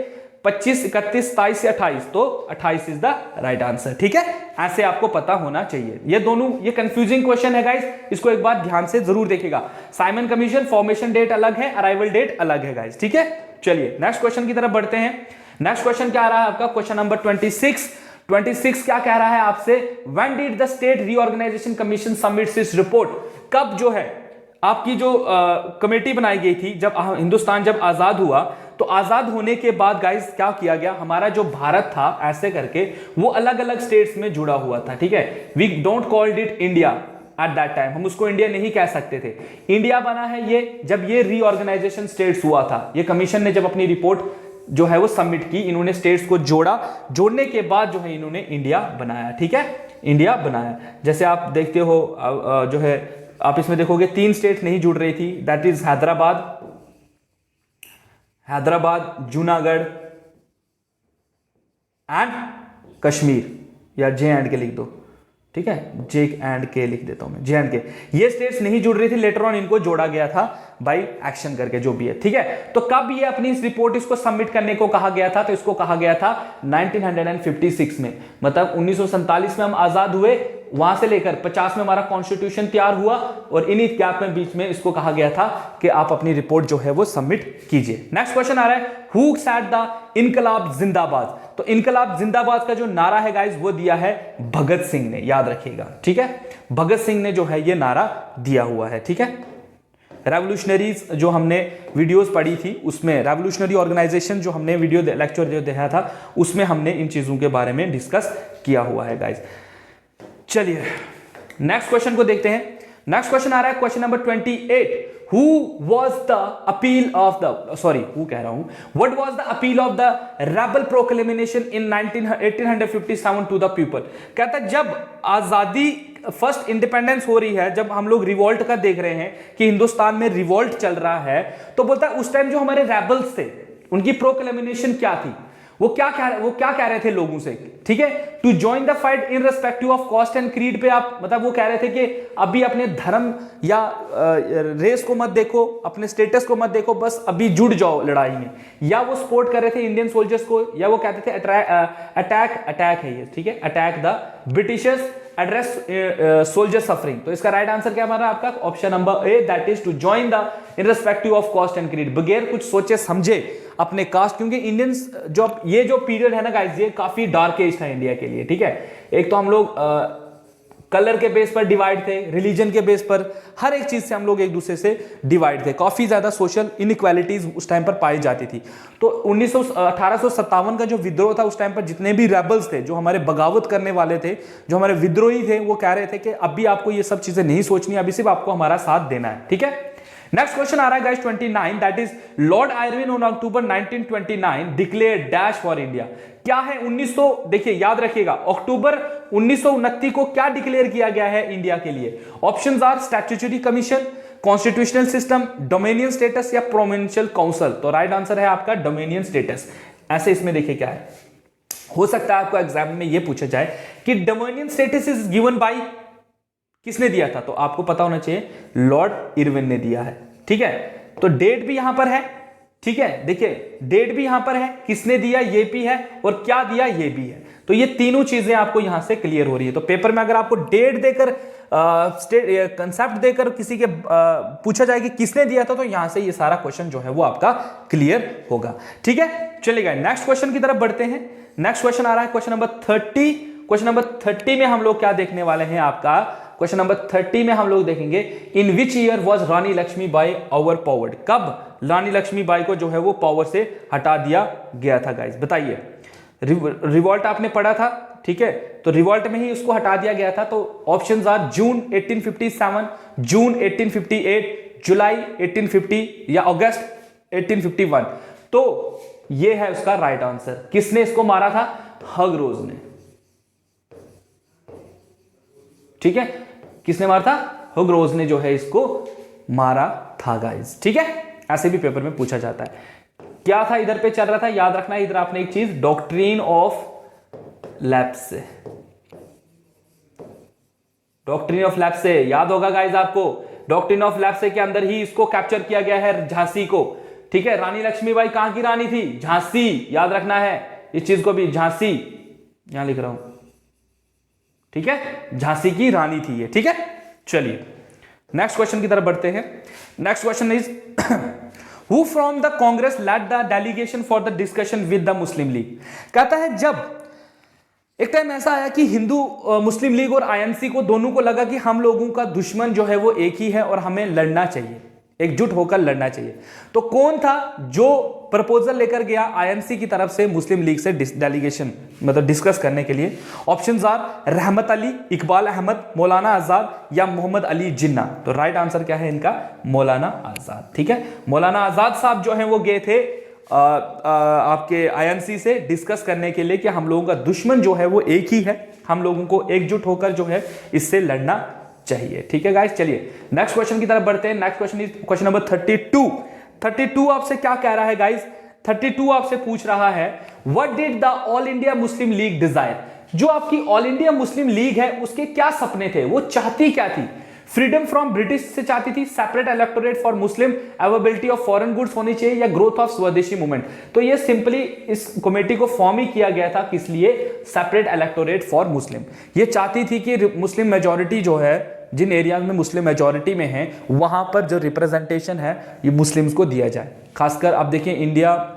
25, 31, 27 या 28, तो 28 इज द राइट आंसर। ठीक है, ऐसे आपको पता होना चाहिए। ये दोनों ये कंफ्यूजिंग क्वेश्चन है गाइस, इसको एक बार ध्यान से जरूर देखिएगा। साइमन कमीशन फॉर्मेशन डेट अलग है, अराइवल डेट अलग है गाइस। ठीक है, चलिए नेक्स्ट क्वेश्चन की तरफ बढ़ते हैं। नेक्स्ट क्वेश्चन क्या आ रहा है आपका, क्वेश्चन नंबर 26 क्या कह रहा है आपसे, when did the state reorganisation commission submits its report, कब जो है आपकी जो कमेटी बनाई गई थी, जब हिंदुस्तान जब आजाद हुआ, तो आजाद होने के बाद गाइस क्या किया गया, हमारा जो भारत था ऐसे करके वो अलग अलग स्टेट्स में जुड़ा हुआ था। ठीक है, we don't called it India at that time, हम उसको इंडिया नहीं कह सकते थे। इंडिया बना है ये जब ये रीऑर्गेनाइजेशन स्टेट्स हुआ था, ये कमीशन ने जब अपनी रिपोर्ट जो है वो सबमिट की, इन्होंने स्टेट्स को जोड़ा, जोड़ने के बाद जो है इन्होंने इंडिया बनाया। ठीक है, इंडिया बनाया। जैसे आप देखते हो जो है आप इसमें देखोगे 3 स्टेट नहीं जुड़ रही थी, that is Hyderabad, Junagadh and Kashmir, या J&K लिख दो। ठीक है, J&K लिख देता हूं मैं, J&K। ये स्टेट्स नहीं जुड़ रही थी, लेटर ऑन इनको जोड़ा गया था बाय एक्शन करके, जो भी है, ठीक है। तो कब ये अपनी इस रिपोर्ट इसको सबमिट करने को कहा गया था? तो इसको कहा गया था 1956 में, मतलब 1947 में हम आजाद हुए, वहां से लेकर 50 में हमारा कॉन्स्टिट्यूशन तैयार हुआ, और इन्हीं गैप में बीच में इसको कहा गया था कि आप अपनी रिपोर्ट जो है वो सबमिट कीजिए। नेक्स्ट क्वेश्चन आ रहा है, हु सेड द इनकलाब जिंदाबाद? तो इनकलाब जिंदाबाद का जो नारा है गाइस वो दिया है भगत सिंह ने, याद रखिएगा, ठीक है। भगत सिंह ने जो है ये नारा दिया हुआ है, ठीक है। रेवोल्यूशनरीज जो हमने वीडियोस पढ़ी थी उसमें, रेवोल्यूशनरी ऑर्गेनाइजेशन जो हमने वीडियो लेक्चर जो देखा था उसमें हमने इन चीजों के बारे में डिस्कस किया हुआ है गाइस। चलिए नेक्स्ट क्वेश्चन को देखते हैं। नेक्स्ट क्वेश्चन आ रहा है question number 28, who was the appeal of the what was the appeal of the rebel proclamation in 1857 to the people? कहता है जब आजादी फर्स्ट इंडिपेंडेंस हो रही है, जब हम लोग रिवोल्ट का देख रहे हैं कि हिंदुस्तान में रिवोल्ट चल रहा है, तो बोलता है उस टाइम जो हमारे रेबल्स थे उनकी प्रोक्लेमिनेशन क्या थी, वो क्या कह रहे थे लोगों से, ठीक है। To join the fight in respective of caste and creed पे, आप मतलब वो कह रहे थे कि अभी अपने धर्म या रेस को मत देखो, अपने स्टेटस को मत देखो, बस अभी जुड़ जाओ लड़ाई में। या वो सपोर्ट कर रहे थे इंडियन सोल्जर्स को, या वो कहते थे अटैक है ये, ठीक है, attack the Britishers, address soldier suffering. तो इसका राइट आंसर क्या हमारा आपका option number A, that is to join the in respective of caste and creed, बगैर कुछ सोचे समझे अपने कास्ट, क्योंकि इंडियंस ये जो पीरियड है ना गाइस, ये काफी डार्क एज था इंडिया के लिए, ठीक है। एक तो हम लोग कलर के बेस पर डिवाइड थे, रिलीजन के बेस पर, हर एक चीज से हम लोग एक दूसरे से डिवाइड थे, काफी ज्यादा सोशल इनइक्वालिटीज उस टाइम पर पाई जाती थी। तो 1857 का जो विद्रोह था, उस टाइम पर जितने भी रेबल्स थे, जो हमारे बगावत करने वाले थे, जो हमारे विद्रोही थे, वो कह रहे थे कि अभी आपको ये सब चीजें नहीं सोचनी, अभी सिर्फ आपको हमारा साथ देना है, ठीक है। नेक्स्ट क्वेश्चन आ रहा है guys 29, that is Lord Irving on October 1929 declare dash for India. क्या है 1900, देखिए याद रखिएगा, अक्टूबर 1929 को क्या डिक्लेयर किया गया है इंडिया के लिए? Options are statutory commission, constitutional system, dominion status या प्रोविंशियल काउंसिल। तो राइट आंसर है आपका डोमिनियन स्टेटस। ऐसे इसमें देखिए क्या है, हो सकता है आपको एग्जाम में यह पूछा जाए कि dominion status is given by, किसने दिया था? तो आपको पता होना चाहिए लॉर्ड इरविन ने दिया है, ठीक है। तो डेट भी यहां पर है, ठीक है, देखिए डेट भी यहां पर है, किसने दिया ये भी है, और क्या दिया ये भी है। तो ये तीनों चीजें आपको यहां से क्लियर हो रही है। तो पेपर में अगर आपको डेट देकर कंसेप्ट देकर किसी के पूछा जाए कि किसने दिया था, तो यहां से ये सारा क्वेश्चन जो है वो आपका क्लियर होगा, ठीक है। चलिए नेक्स्ट क्वेश्चन की तरफ बढ़ते हैं। नेक्स्ट क्वेश्चन आ रहा है क्वेश्चन नंबर 30। क्वेश्चन नंबर 30 में हम लोग क्या देखने वाले हैं? आपका क्वेश्चन नंबर 30 में हम लोग देखेंगे in which year was Rani Lakshmibai overpowered? कब रानी लक्ष्मीबाई को जो है वो पावर से हटा दिया गया था गाइस, बताइए। रिवॉल्ट आपने पढ़ा था, ठीक है, तो रिवॉल्ट में ही उसको हटा दिया गया था। तो ऑप्शंस आर जून 1857, जून 1858, जुलाई 1850 या अगस्त 1851। तो ये है उसका राइट आंसर। किसने इसको मारा था? हगरोज ने, ठीक है, किसने मारा था? हगरोज ने जो है इसको मारा था गाइस, ठीक है। ऐसे भी पेपर में पूछा जाता है। क्या था इधर पे चल रहा था, याद रखना, इधर आपने एक चीज doctrine of lapse, doctrine of lapse से याद होगा गाइस आपको। डॉक्ट्रिन ऑफ लैप्स के अंदर ही इसको कैप्चर किया गया है झांसी को, ठीक है। रानी लक्ष्मीबाई कहां की रानी थी? झांसी, याद रखना है इस चीज को भी, झांसी यहां लिख रहा हूं, ठीक है, झांसी की रानी थी ये, ठीक है। चलिए नेक्स्ट क्वेश्चन की तरफ बढ़ते हैं। Next question is who from the Congress led the delegation for the discussion with the Muslim League? कहता है जब एक टाइम ऐसा आया कि हिंदू मुस्लिम लीग और आईएनसी को दोनों को लगा कि हम लोगों का दुश्मन जो है वो एक ही है और हमें लड़ना चाहिए, एकजुट होकर लड़ना चाहिए। तो कौन था जो प्रपोजल लेकर गया आईएनसी की तरफ से मुस्लिम लीग से डेलीगेशन, मतलब डिस्कस करने के लिए? ऑप्शंस आर रहमत अली, इकबाल अहमद, मौलाना आजाद या मोहम्मद अली जिन्ना। तो राइट आंसर क्या है इनका? मौलाना आजाद, ठीक है। मौलाना आजाद साहब जो है वो गए थे आपके आईएनसी से डिस्कस करने के लिए कि हम लोगों का दुश्मन जो है वो एक ही है, हम लोगों को एकजुट होकर जो है इससे लड़ना चाहिए, ठीक है गाइस। चलिए नेक्स्ट क्वेश्चन की तरफ बढ़ते हैं। Next question is question number 32। 32 आपसे क्या कह रहा है गाइस? 32 आपसे पूछ रहा है what did the All India Muslim League desire? जो आपकी ऑल इंडिया मुस्लिम लीग है उसके क्या सपने थे, वो चाहती क्या थी? फ्रीडम फ्रॉम ब्रिटिश से चाहती थी, separate electorate for Muslim, availability of foreign goods होनी चाहिए, या ग्रोथ ऑफ स्वदेशी मूवमेंट। तो ये सिंपली इस कमेटी को फॉर्म ही किया गया था, किस लिए? Separate electorate for Muslim. ये चाहती थी कि मुस्लिम मेजॉरिटी जो है, जिन एरियाज में मुस्लिम मेजॉरिटी में है, वहां पर जो रिप्रेजेंटेशन है ये मुस्लिम्स को दिया जाए। खासकर आप देखिए इंडिया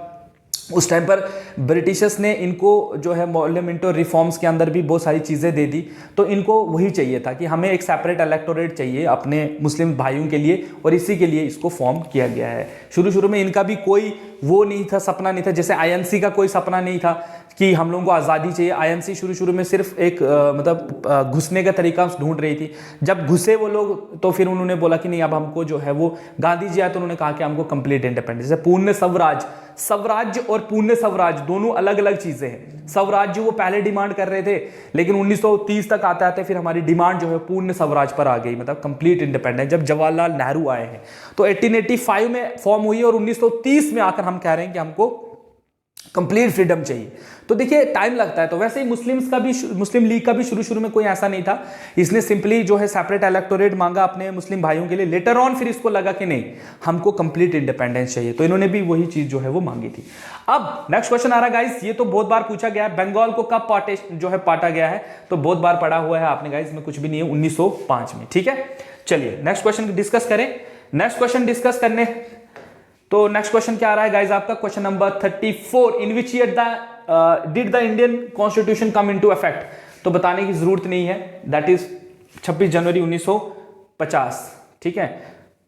उस टाइम पर ब्रिटिशर्स ने इनको जो है पार्लियामेंटरी रिफॉर्म्स के अंदर भी बहुत सारी चीज़ें दे दी, तो इनको वही चाहिए था कि हमें एक सेपरेट इलेक्टोरेट चाहिए अपने मुस्लिम भाइयों के लिए, और इसी के लिए इसको फॉर्म किया गया है। शुरू शुरू में इनका भी कोई वो नहीं था, सपना नहीं था, जैसे आईएनसी का कोई सपना नहीं था कि हम लोगों को आज़ादी चाहिए। आईएनसी शुरू शुरू में सिर्फ एक मतलब घुसने का तरीका ढूंढ रही थी। जब घुसे वो लोग तो फिर उन्होंने बोला कि नहीं, अब हमको जो है वो गांधी जी आए तो उन्होंने कहा कि हमको कंप्लीट इंडिपेंडेंस। जैसे पूर्ण स्वराज, स्वराज्य और पूर्ण स्वराज दोनों अलग अलग चीजें हैं। स्वराज्य वो पहले डिमांड कर रहे थे, लेकिन 1930 तक आते आते फिर हमारी डिमांड जो है पूर्ण स्वराज पर आ गई, मतलब कंप्लीट इंडिपेंडेंस। जब जवाहरलाल नेहरू आए हैं तो 1885 में फॉर्म हुई और 1930 में आकर हम कह रहे हैं कि हमको कंप्लीट फ्रीडम चाहिए। तो देखिए टाइम लगता है। तो वैसे ही मुस्लिम लीग का भी शुरू शुरू में कोई ऐसा नहीं था, इसने सिंपली जो है सेपरेट इलेक्टोरेट मांगा अपने मुस्लिम भाइयों के लिए। लेटर ऑन फिर इसको लगा कि नहीं, हमको कंप्लीट इंडिपेंडेंस चाहिए, तो इन्होंने भी वही चीज जो है वो मांगी थी। अब नेक्स्ट क्वेश्चन आ रहा है गाइस, ये तो बहुत बार पूछा गया है, बंगाल को कब पाटा गया है? तो बहुत बार पढ़ा हुआ है आपने गाइस, में कुछ भी नहीं है, 1905 में। ठीक है, चलिए नेक्स्ट क्वेश्चन डिस्कस करें। नेक्स्ट क्वेश्चन डिस्कस करने तो नेक्स्ट क्वेश्चन क्या आ रहा है गाइस आपका? Question number 34, in which year did the Indian constitution come into effect? तो बताने की जरूरत नहीं है, दैट इज 26 जनवरी 1950। ठीक है,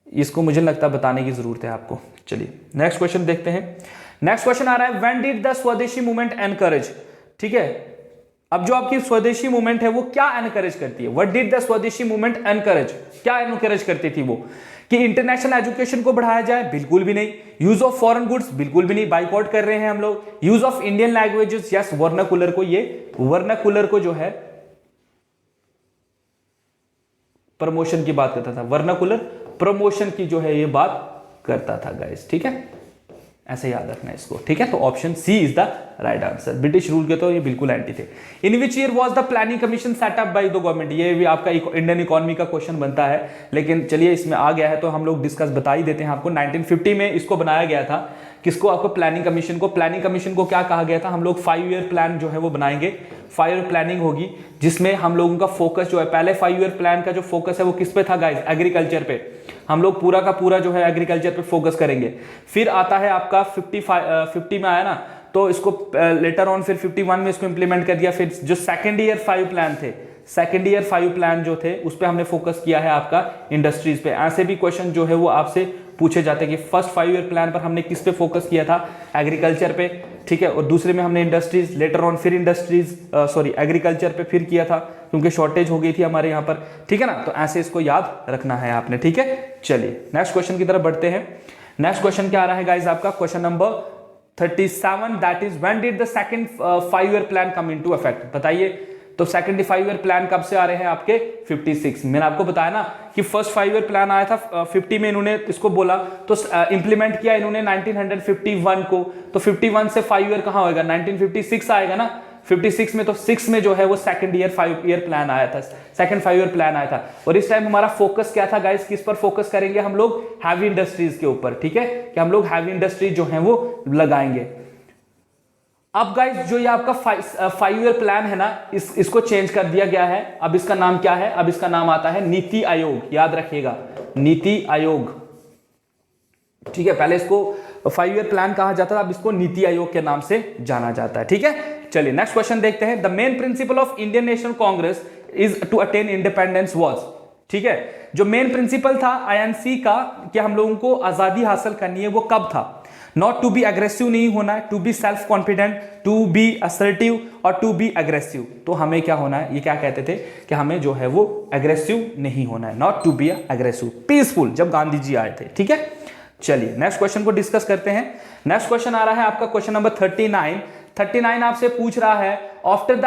इसको मुझे लगता है बताने की जरूरत है आपको। चलिए नेक्स्ट क्वेश्चन देखते हैं। नेक्स्ट क्वेश्चन आ रहा है, व्हेन डिड द स्वदेशी मूवमेंट एनकरेज? ठीक है, अब जो आपकी स्वदेशी मूवमेंट है वो क्या एनकरेज करती है? व्हाट डिड द स्वदेशी मूवमेंट एनकरेज? क्या एनकरेज करती थी वो? कि इंटरनेशनल एजुकेशन को बढ़ाया जाए? बिल्कुल भी नहीं। Use of foreign goods? बिल्कुल भी नहीं, बाइकआउट कर रहे हैं हम लोग। Use of Indian languages? Yes, vernacular को, ये वर्नाकुलर को जो है प्रमोशन की बात करता था, वर्नाकुलर प्रमोशन की जो है ये बात करता था गाइस। ठीक है, ऐसे याद रखना है इसको। ठीक है, तो option C is the right answer. British rule के तो ये बिल्कुल एंटी थे। In which year was the planning commission set up by the government? ये भी आपका इंडियन इकोनॉमी का क्वेश्चन बनता है, लेकिन चलिए इसमें आ गया है तो हम लोग डिस्कस बता ही देते हैं आपको। 1950 में इसको बनाया गया था। किसको? आपको प्लानिंग कमीशन को। प्लानिंग कमीशन को क्या कहा गया था? हम लोग 5 ईयर प्लान जो है वो बनाएंगे, 5 ईयर प्लानिंग होगी, जिसमें हम लोगों का फोकस जो है, पहले 5 ईयर प्लान का जो फोकस है वो किस पे था गाइस? एग्रीकल्चर पे। हम लोग पूरा का पूरा जो है एग्रीकल्चर पे फोकस करेंगे। फिर आता है आपका 50 में आया ना, तो इसको लेटर ऑन फिर 51 में इसको इंप्लीमेंट कर दिया। फिर जो सेकेंड ईयर 5 प्लान थे, सेकेंड ईयर 5 प्लान जो थे उस पे हमने फोकस किया है आपका इंडस्ट्रीज पे। ऐसे भी क्वेश्चन जो है वो आपसे पूछे जाते हैं कि फर्स्ट 5 ईयर प्लान पर हमने किस पे फोकस किया था? एग्रीकल्चर पे। ठीक है, और दूसरे में हमने इंडस्ट्रीज, लेटर ऑन फिर एग्रीकल्चर पे फिर किया था, क्योंकि शॉर्टेज हो गई थी हमारे यहाँ पर। ठीक है ना, तो ऐसे इसको याद रखना है आपने। ठीक है, चलिए नेक्स्ट क्वेश्चन की तरफ बढ़ते हैं। नेक्स्ट क्वेश्चन क्या आ रहा है गाइस आपका? Question number 37, that is when did the second 5 year plan come into effect? बताइए। तो सेकंड 5 ईयर प्लान कब से आ रहे हैं आपके? 56। मैंने आपको बताया ना कि फर्स्ट 5 ईयर प्लान आया था 50 में, इन्होंने इसको बोला तो इंप्लीमेंट किया इन्होंने 1951 को। तो 51 से 5 ईयर कहां होगा? 1956 आएगा ना। 56 में तो 6 में जो है वो सेकंड ईयर 5 ईयर प्लान आया था, सेकंड 5 ईयर प्लान आया था। और इस टाइम हमारा फोकस क्या था गाइस? किस पर फोकस करेंगे हम लोग? हैवी इंडस्ट्रीज के ऊपर। ठीक है, कि हम लोग हैवी इंडस्ट्रीज जो है वो लगाएंगे। अब गाइस जो ये आपका 5 ईयर प्लान है ना, इसको चेंज कर दिया गया है। अब इसका नाम क्या है? अब इसका नाम आता है नीति आयोग। याद रखिएगा, नीति आयोग। ठीक है, पहले इसको 5 ईयर प्लान कहा जाता था, अब इसको नीति आयोग के नाम से जाना जाता है। ठीक है, चलिए नेक्स्ट क्वेश्चन देखते हैं। The main principle of Indian National Congress is to attain independence was? ठीक है, जो मेन प्रिंसिपल था आईएनसी का कि हम लोगों को आजादी हासिल करनी है, वो कब था? नॉट टू बी अग्रेसिव नहीं होना है, to be self confident, to be assertive और टू बी अग्रेसिव। तो हमें क्या होना है? ये क्या कहते थे कि हमें जो है वो अग्रेसिव नहीं होना है, not to be aggressive, peaceful, जब गांधी जी आए थे। ठीक है, चलिए नेक्स्ट क्वेश्चन को डिस्कस करते हैं। नेक्स्ट क्वेश्चन आ रहा है आपका क्वेश्चन नंबर 39 आपसे पूछ रहा है आफ्टर द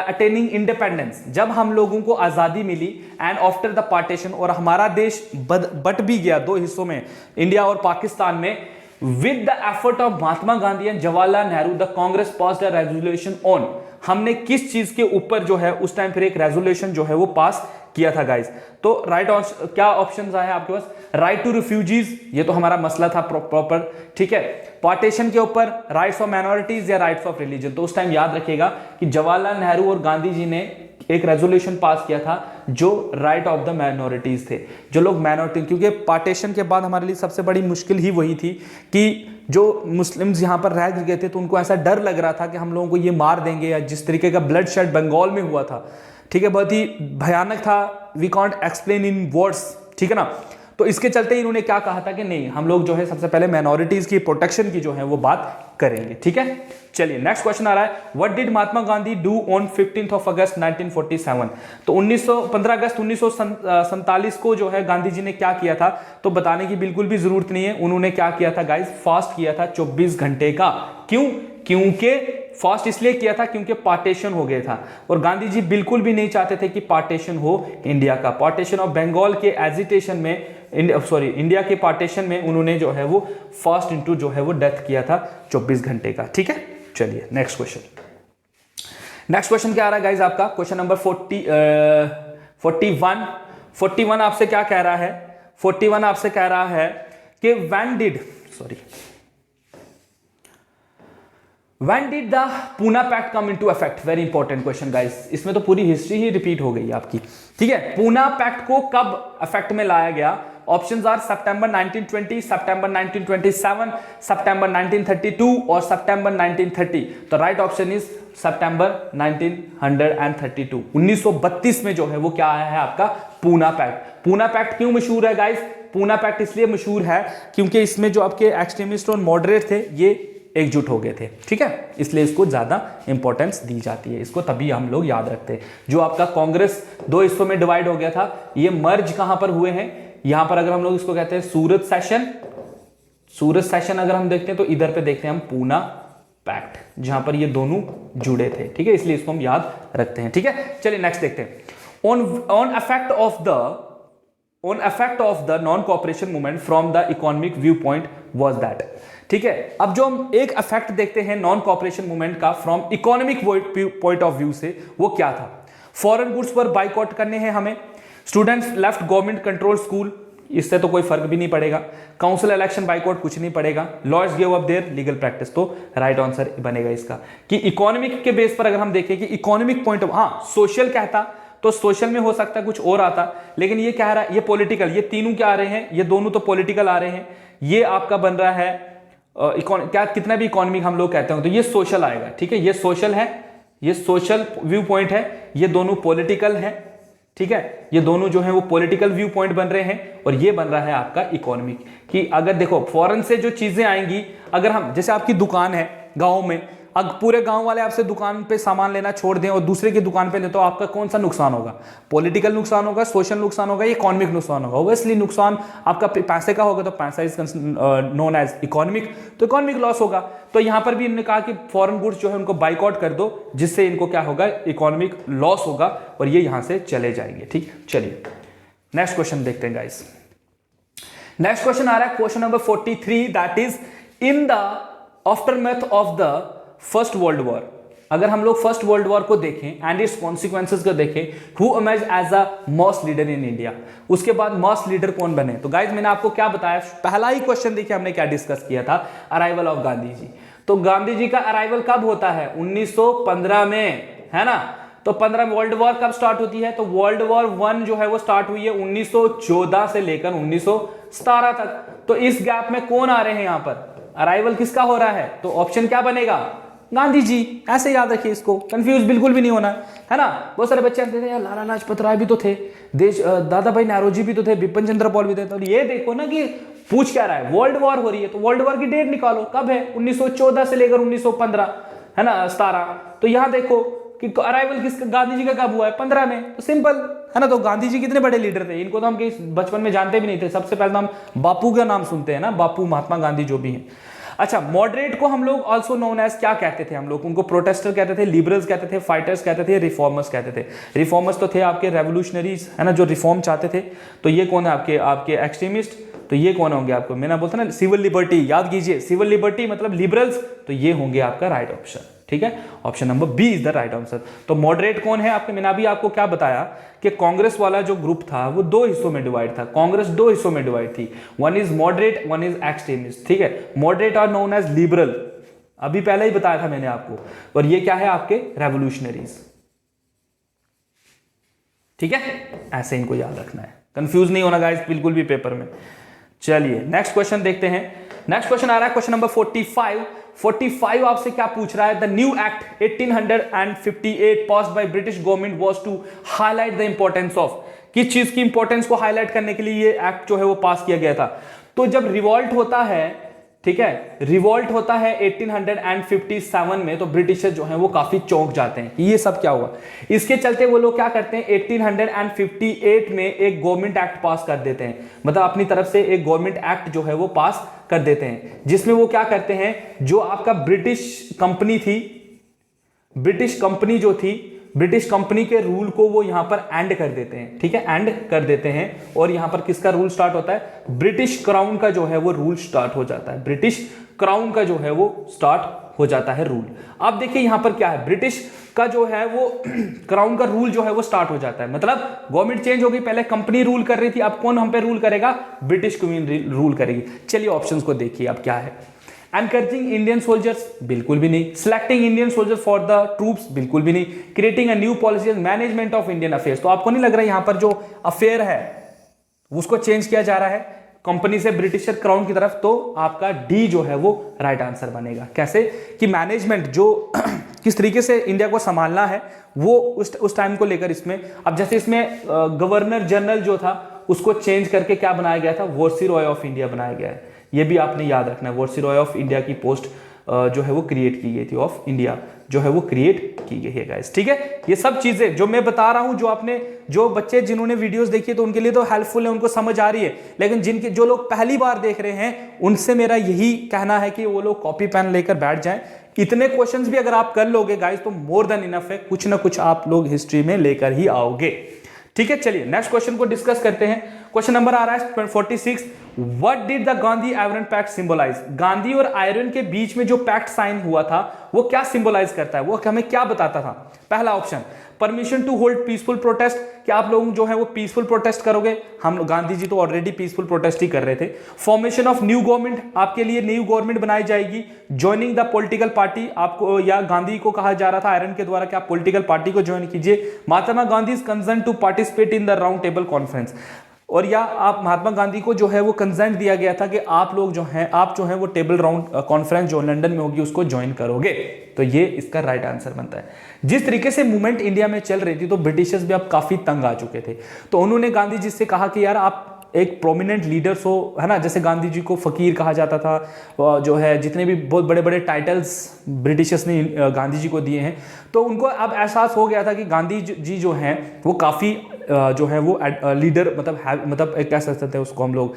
अटेनिंग इंडिपेंडेंस, जब हम लोगों को आजादी मिली, एंड आफ्टर द पार्टीशन, और हमारा देश बट भी गया 2 हिस्सों में, इंडिया और पाकिस्तान में, with the effort of Mahatma Gandhi and Jawaharlal Nehru the Congress passed a resolution on. हमने किस चीज के ऊपर जो है उस टाइम फिर एक रेजोल्यूशन जो है वो पास किया था गाइस। तो राइट क्या ऑप्शंस आए आपके पास, राइट टू रिफ्यूजीज, ये तो हमारा मसला था प्रॉपर, ठीक है। पार्टीशन के ऊपर राइट्स ऑफ माइनॉरिटीज या राइट्स ऑफ रिलीजन। तो उस टाइम याद रखिएगा कि जवाहरलाल नेहरू और गांधी जी ने एक रेजोल्यूशन पास किया था जो राइट ऑफ द माइनॉरिटीज थे, जो लोग माइनॉरिटी, क्योंकि पार्टीशन के बाद हमारे लिए सबसे बड़ी मुश्किल ही वही थी कि जो मुस्लिम्स यहाँ पर रह गए थे तो उनको ऐसा डर लग रहा था कि हम लोगों को ये मार देंगे, या जिस तरीके का ब्लड शेड बंगाल में हुआ था, ठीक है, बहुत ही भयानक था, we can't explain in words, ठीक है ना। तो इसके चलते इन्होंने क्या कहा था कि नहीं, हम लोग जो है सबसे पहले माइनॉरिटीज की प्रोटेक्शन की जो है वो बात करेंगे, ठीक है। चलिए नेक्स्ट क्वेश्चन आ रहा है, what did Mahatma Gandhi do on 15th of August 1947। तो 15 अगस्त 1947 को जो है गांधी जी ने क्या किया था, तो बताने की बिल्कुल भी जरूरत नहीं है, उन्होंने क्या किया था गाइस, फास्ट किया था 24 घंटे का। क्यों? क्योंकि फास्ट इसलिए किया था क्योंकि पार्टीशन हो गया था, और गांधी जी बिल्कुल भी नहीं चाहते थे कि पार्टीशन हो इंडिया का। पार्टीशन ऑफ बंगाल के एजिटेशन में, इंडिया के पार्टीशन में उन्होंने जो है वो फास्ट इनटू जो है वो डेथ किया था 24 घंटे का, ठीक है। चलिए नेक्स्ट क्वेश्चन, नेक्स्ट क्वेश्चन क्या आ रहा है गाइस आपका, क्वेश्चन नंबर 41 आपसे क्या कह रहा है, 41 आपसे कह रहा है कि When did the Pune Pact come into effect? Very important question guys, इसमें तो पूरी हिस्ट्री ही रिपीट हो गई आपकी, ठीक है। पूना पैक्ट को कब इफेक्ट में लाया गया? ऑप्शंस आर सितंबर 1920, सितंबर 1927, सितंबर 1932 और सितंबर 1930। तो राइट ऑप्शन इज सितंबर 1932। 1932 में जो है वो क्या आया है आपका पूना पैक्ट। पूना पैक्ट क्यों मशहूर है गाइस? पूना पैक्ट इसलिए मशहूर है क्योंकि इसमें जो आपके एक्सट्रीमिस्ट और मॉडरेट थे ये एकजुट हो गए थे, ठीक है, इसलिए इसको ज्यादा इंपॉर्टेंस दी जाती है, इसको तभी हम लोग याद रखते हैं। जो आपका कांग्रेस दो हिस्सों में डिवाइड हो गया था, ये मर्ज कहां पर हुए हैं, यहां पर अगर हम लोग इसको कहते हैं सूरत सेशन अगर हम देखते हैं तो इधर पे देखते हैं हम पूना पैक्ट, जहां पर ये दोनों जुड़े थे, ठीक है, इसलिए इसको हम याद रखते हैं, ठीक है। चलिए नेक्स्ट देखते हैं, on effect of the non-cooperation movement from the economic viewpoint was that, ठीक है। अब जो हम एक इफेक्ट देखते हैं नॉन कॉपरेशन मूवमेंट का from economic point of view से, वो क्या था? फॉरेन गुड्स पर बाइकआउट करने हैं हमें, students left government control school, इससे तो कोई फर्क भी नहीं पड़ेगा, काउंसिल इलेक्शन बाइकआउट कुछ नहीं पड़ेगा, lawyers give up their legal practice. तो राइट आंसर बनेगा इसका कि इकोनॉमिक के बेस पर अगर हम देखें कि इकोनॉमिक पॉइंट ऑफ, हाँ सोशल कहता तो सोशल में हो सकता है कुछ और आता, लेकिन ये क्या रहा है, ये पॉलिटिकल, ये तीनों क्या आ रहे हैं, ये दोनों तो पॉलिटिकल आ रहे हैं, ये आपका बन रहा है क्या, कितना भी इकोनॉमिक हम लोग कहते हैं तो ये सोशल आएगा, ठीक है, ये सोशल है, ये सोशल व्यू पॉइंट है, ये दोनों पॉलिटिकल है, ठीक है, ये दोनों जो है वो पॉलिटिकल व्यू पॉइंट बन रहे हैं, और ये बन रहा है आपका इकोनॉमिक। कि अगर देखो फॉरेन से जो चीजें आएंगी, अगर हम जैसे आपकी दुकान है गांव में, अगर पूरे गांव वाले आपसे दुकान पे सामान लेना छोड़ दें और दूसरे की दुकान पे ले, तो आपका कौन सा नुकसान होगा? पॉलिटिकल नुकसान होगा, सोशल नुकसान होगा, इकोनॉमिक नुकसान होगा। ओब्वियसली नुकसान आपका पैसे का होगा, तो पैसा इज नोन एज इकोनॉमिक, तो इकोनॉमिक लॉस होगा। तो यहां पर भी इन्होंने कहा कि फॉरेन गुड्स जो है उनको बाइकआउट कर दो, जिससे इनको क्या होगा, इकोनॉमिक लॉस होगा, और ये यहां से चले जाएंगे, ठीक। चलिए नेक्स्ट क्वेश्चन देखते हैं गाइस। नेक्स्ट क्वेश्चन आ रहा है question number 43, that is in the aftermath of the first world war. अगर हम लोग फर्स्ट वर्ल्ड वॉर को देखें एंड इट्स कॉन्सिक्वेंसेस को देखें, who emerge as a mass leader in India, उसके बाद मास लीडर कौन बने? तो गाइज मैंने आपको क्या बताया, पहला ही क्वेश्चन देखिए हमने क्या डिस्कस किया था, अराइवल ऑफ गांधी जी। तो गांधी जी का अराइवल कब होता है? 1915 में, है ना। तो 15 वर्ल्ड वॉर कब स्टार्ट होती है? तो वर्ल्ड वॉर 1 जो है वो स्टार्ट हुई है 1914 से लेकर 1917 तक। तो इस गैप में कौन आ रहे हैं यहां पर, अराइवल किसका हो रहा है? तो ऑप्शन क्या बनेगा? गांधी जी। ऐसे याद रखिए इसको, कंफ्यूज बिल्कुल भी नहीं होना है ना। बहुत सारे बच्चे कहते थे यार लाला लाजपत राय भी तो थे, दादा भाई नौरोजी भी तो थे, बिपिन चंद्र पाल भी थे। तो ये देखो ना कि पूछ क्या रहा है, वर्ल्ड वॉर हो रही है, तो वर्ल्ड वॉर की डेट निकालो कब है, 1914 से लेकर 1915, है ना, 17। तो यहां देखो कि अराइवल किसका, गांधी जी का कब हुआ है? 15 में। तो सिंपल है ना। तो गांधी जी कितने बड़े लीडर थे, इनको तो हम बचपन में जानते भी नहीं थे। सबसे पहले तो हम बापू का नाम सुनते हैं ना, बापू महात्मा गांधी जो भी हैं। अच्छा, मॉडरेट को हम लोग ऑल्सो नोन एज क्या कहते थे? हम लोग उनको प्रोटेस्टर कहते थे, लिबरल्स कहते थे, फाइटर्स कहते थे, रिफॉर्मर्स कहते थे। रिफॉर्मर्स तो थे आपके रेवोल्यूशनरीज, है ना, जो रिफॉर्म चाहते थे। तो ये कौन है आपके एक्सट्रीमिस्ट? तो ये कौन होंगे आपको, मैंने बोलता ना सिविल लिबर्टी, याद कीजिए, सिविल लिबर्टी मतलब लिबरल्स, तो ये होंगे आपका राइट ऑप्शन, ठीक है, option number B is the right answer. तो मॉडरेट कौन है आपके, मैंने अभी आपको क्या बताया कि कांग्रेस वाला जो ग्रुप था वो दो हिस्सों में डिवाइड था, कांग्रेस दो हिस्सों में डिवाइड थी, one is moderate one is extremist, ठीक है। Moderate are known as liberal, अभी पहले ही बताया था मैंने आपको, और ये क्या है आपके रेवोल्यूशनरीज, ठीक है, ऐसे इनको याद रखना है, कंफ्यूज नहीं होना गाइस बिल्कुल भी पेपर में। चलिए नेक्स्ट क्वेश्चन देखते हैं। नेक्स्ट क्वेश्चन आ रहा है क्वेश्चन नंबर 45 आपसे क्या पूछ रहा है, the new act 1858 passed by British government was to highlight the importance of, किस चीज की इंपॉर्टेंस को हाईलाइट करने के लिए ये एक्ट जो है वो पास किया गया था। तो जब रिवॉल्ट होता है, ठीक है, रिवॉल्ट होता है 1857 में, तो ब्रिटिशर जो हैं वो काफी चौंक जाते हैं कि ये सब क्या हुआ। इसके चलते वो लोग क्या करते हैं, 1858 में एक गवर्नमेंट एक्ट पास कर देते हैं, मतलब अपनी तरफ से एक गवर्नमेंट एक्ट जो है वो पास कर देते हैं, जिसमें वो क्या करते हैं, जो आपका ब्रिटिश कंपनी थी, ब्रिटिश कंपनी जो थी, ब्रिटिश कंपनी के रूल को वो यहां पर एंड कर देते हैं, ठीक है, एंड कर देते हैं, और यहां पर किसका रूल स्टार्ट होता है, ब्रिटिश क्राउन का जो है वो रूल स्टार्ट हो जाता है, ब्रिटिश क्राउन का जो है वो स्टार्ट हो जाता है रूल। अब देखिए यहां पर क्या है, ब्रिटिश का जो है वो क्राउन का रूल जो है वो स्टार्ट हो जाता है, मतलब गवर्नमेंट चेंज हो गई, पहले कंपनी रूल कर रही थी, अब कौन हम पे रूल करेगा, ब्रिटिश क्वीन रूल करेगी। चलिए ऑप्शंस को देखिए अब क्या है, एनकरेजिंग इंडियन सोल्जर्स, बिल्कुल भी नहीं, selecting Indian soldiers for the troops, बिल्कुल भी नहीं, creating a new policy management of Indian affairs, तो आपको नहीं लग रहा है यहां पर जो अफेयर है उसको चेंज किया जा रहा है कंपनी से ब्रिटिशर क्राउन की तरफ, तो आपका डी जो है वो राइट आंसर बनेगा। कैसे कि मैनेजमेंट जो किस तरीके से इंडिया को संभालना है वो उस टाइम को लेकर इसमें, अब जैसे इसमें गवर्नर जनरल जो था उसको चेंज करके क्या बनाया गया था, वायसरॉय ऑफ इंडिया बनाया गया है, ये भी आपने याद रखना है, वायसरॉय ऑफ इंडिया की पोस्ट जो है वो क्रिएट की गई थी, ऑफ इंडिया जो है वो क्रिएट की गई है गाइस, ठीक है। ये सब चीजें जो मैं बता रहा हूं, जो आपने, जो बच्चे जिन्होंने वीडियोस देखी तो उनके लिए तो हेल्पफुल है, उनको समझ आ रही है, लेकिन जिनके जो लोग पहली बार देख रहे हैं उनसे मेरा यही कहना है कि वो लोग कॉपी पेन लेकर बैठ जाएं। इतने क्वेश्चंस भी अगर आप कर लोगे गाइस तो मोर देन इनफ है, कुछ ना कुछ आप लोग हिस्ट्री में लेकर ही आओगे, ठीक है। चलिए नेक्स्ट क्वेश्चन को डिस्कस करते हैं। क्वेश्चन नंबर आ रहा है 46, what did the Gandhi Irwin pact symbolise, Gandhi और आयरन के बीच में जो पैक्ट साइन हुआ था वो क्या सिंबलाइज करता है, वो हमें क्या बताता था। पहला option, permission to hold peaceful protest, कि आप लोग जो है वो पीसफुल प्रोटेस्ट करोगे, हम गांधी जी तो ऑलरेडी पीसफुल प्रोटेस्ट ही कर रहे थे। फॉर्मेशन ऑफ न्यू गवर्नमेंट, आपके लिए न्यू गवर्नमेंट बनाई जाएगी। ज्वाइनिंग द पॉलिटिकल पार्टी, आपको या गांधी को कहा जा रहा था आयरन के द्वारा कि आप पॉलिटिकल पार्टी को ज्वाइन कीजिए। Mahatma Gandhi concern to participate in the round table conference, और या आप महात्मा गांधी को जो है वो कंसेंट दिया गया था कि आप लोग जो हैं, आप जो है वो टेबल राउंड कॉन्फ्रेंस जो लंदन में होगी उसको ज्वाइन करोगे, तो ये इसका राइट आंसर बनता है। जिस तरीके से मूवमेंट इंडिया में चल रही थी तो ब्रिटिशर्स भी अब काफी तंग आ चुके थे, तो उन्होंने गांधी जी से कहा कि यार आप एक प्रोमिनेंट लीडर्स हो, है ना, जैसे गांधी जी को फकीर कहा जाता था, जो है जितने भी बहुत बड़े बड़े टाइटल्स ब्रिटिशर्स ने गांधी जी को दिए हैं, तो उनको अब एहसास हो गया था कि गांधी जी जो हैं वो काफ़ी जो है वो लीडर, मतलब एक कह सकते हैं उसको हम लोग,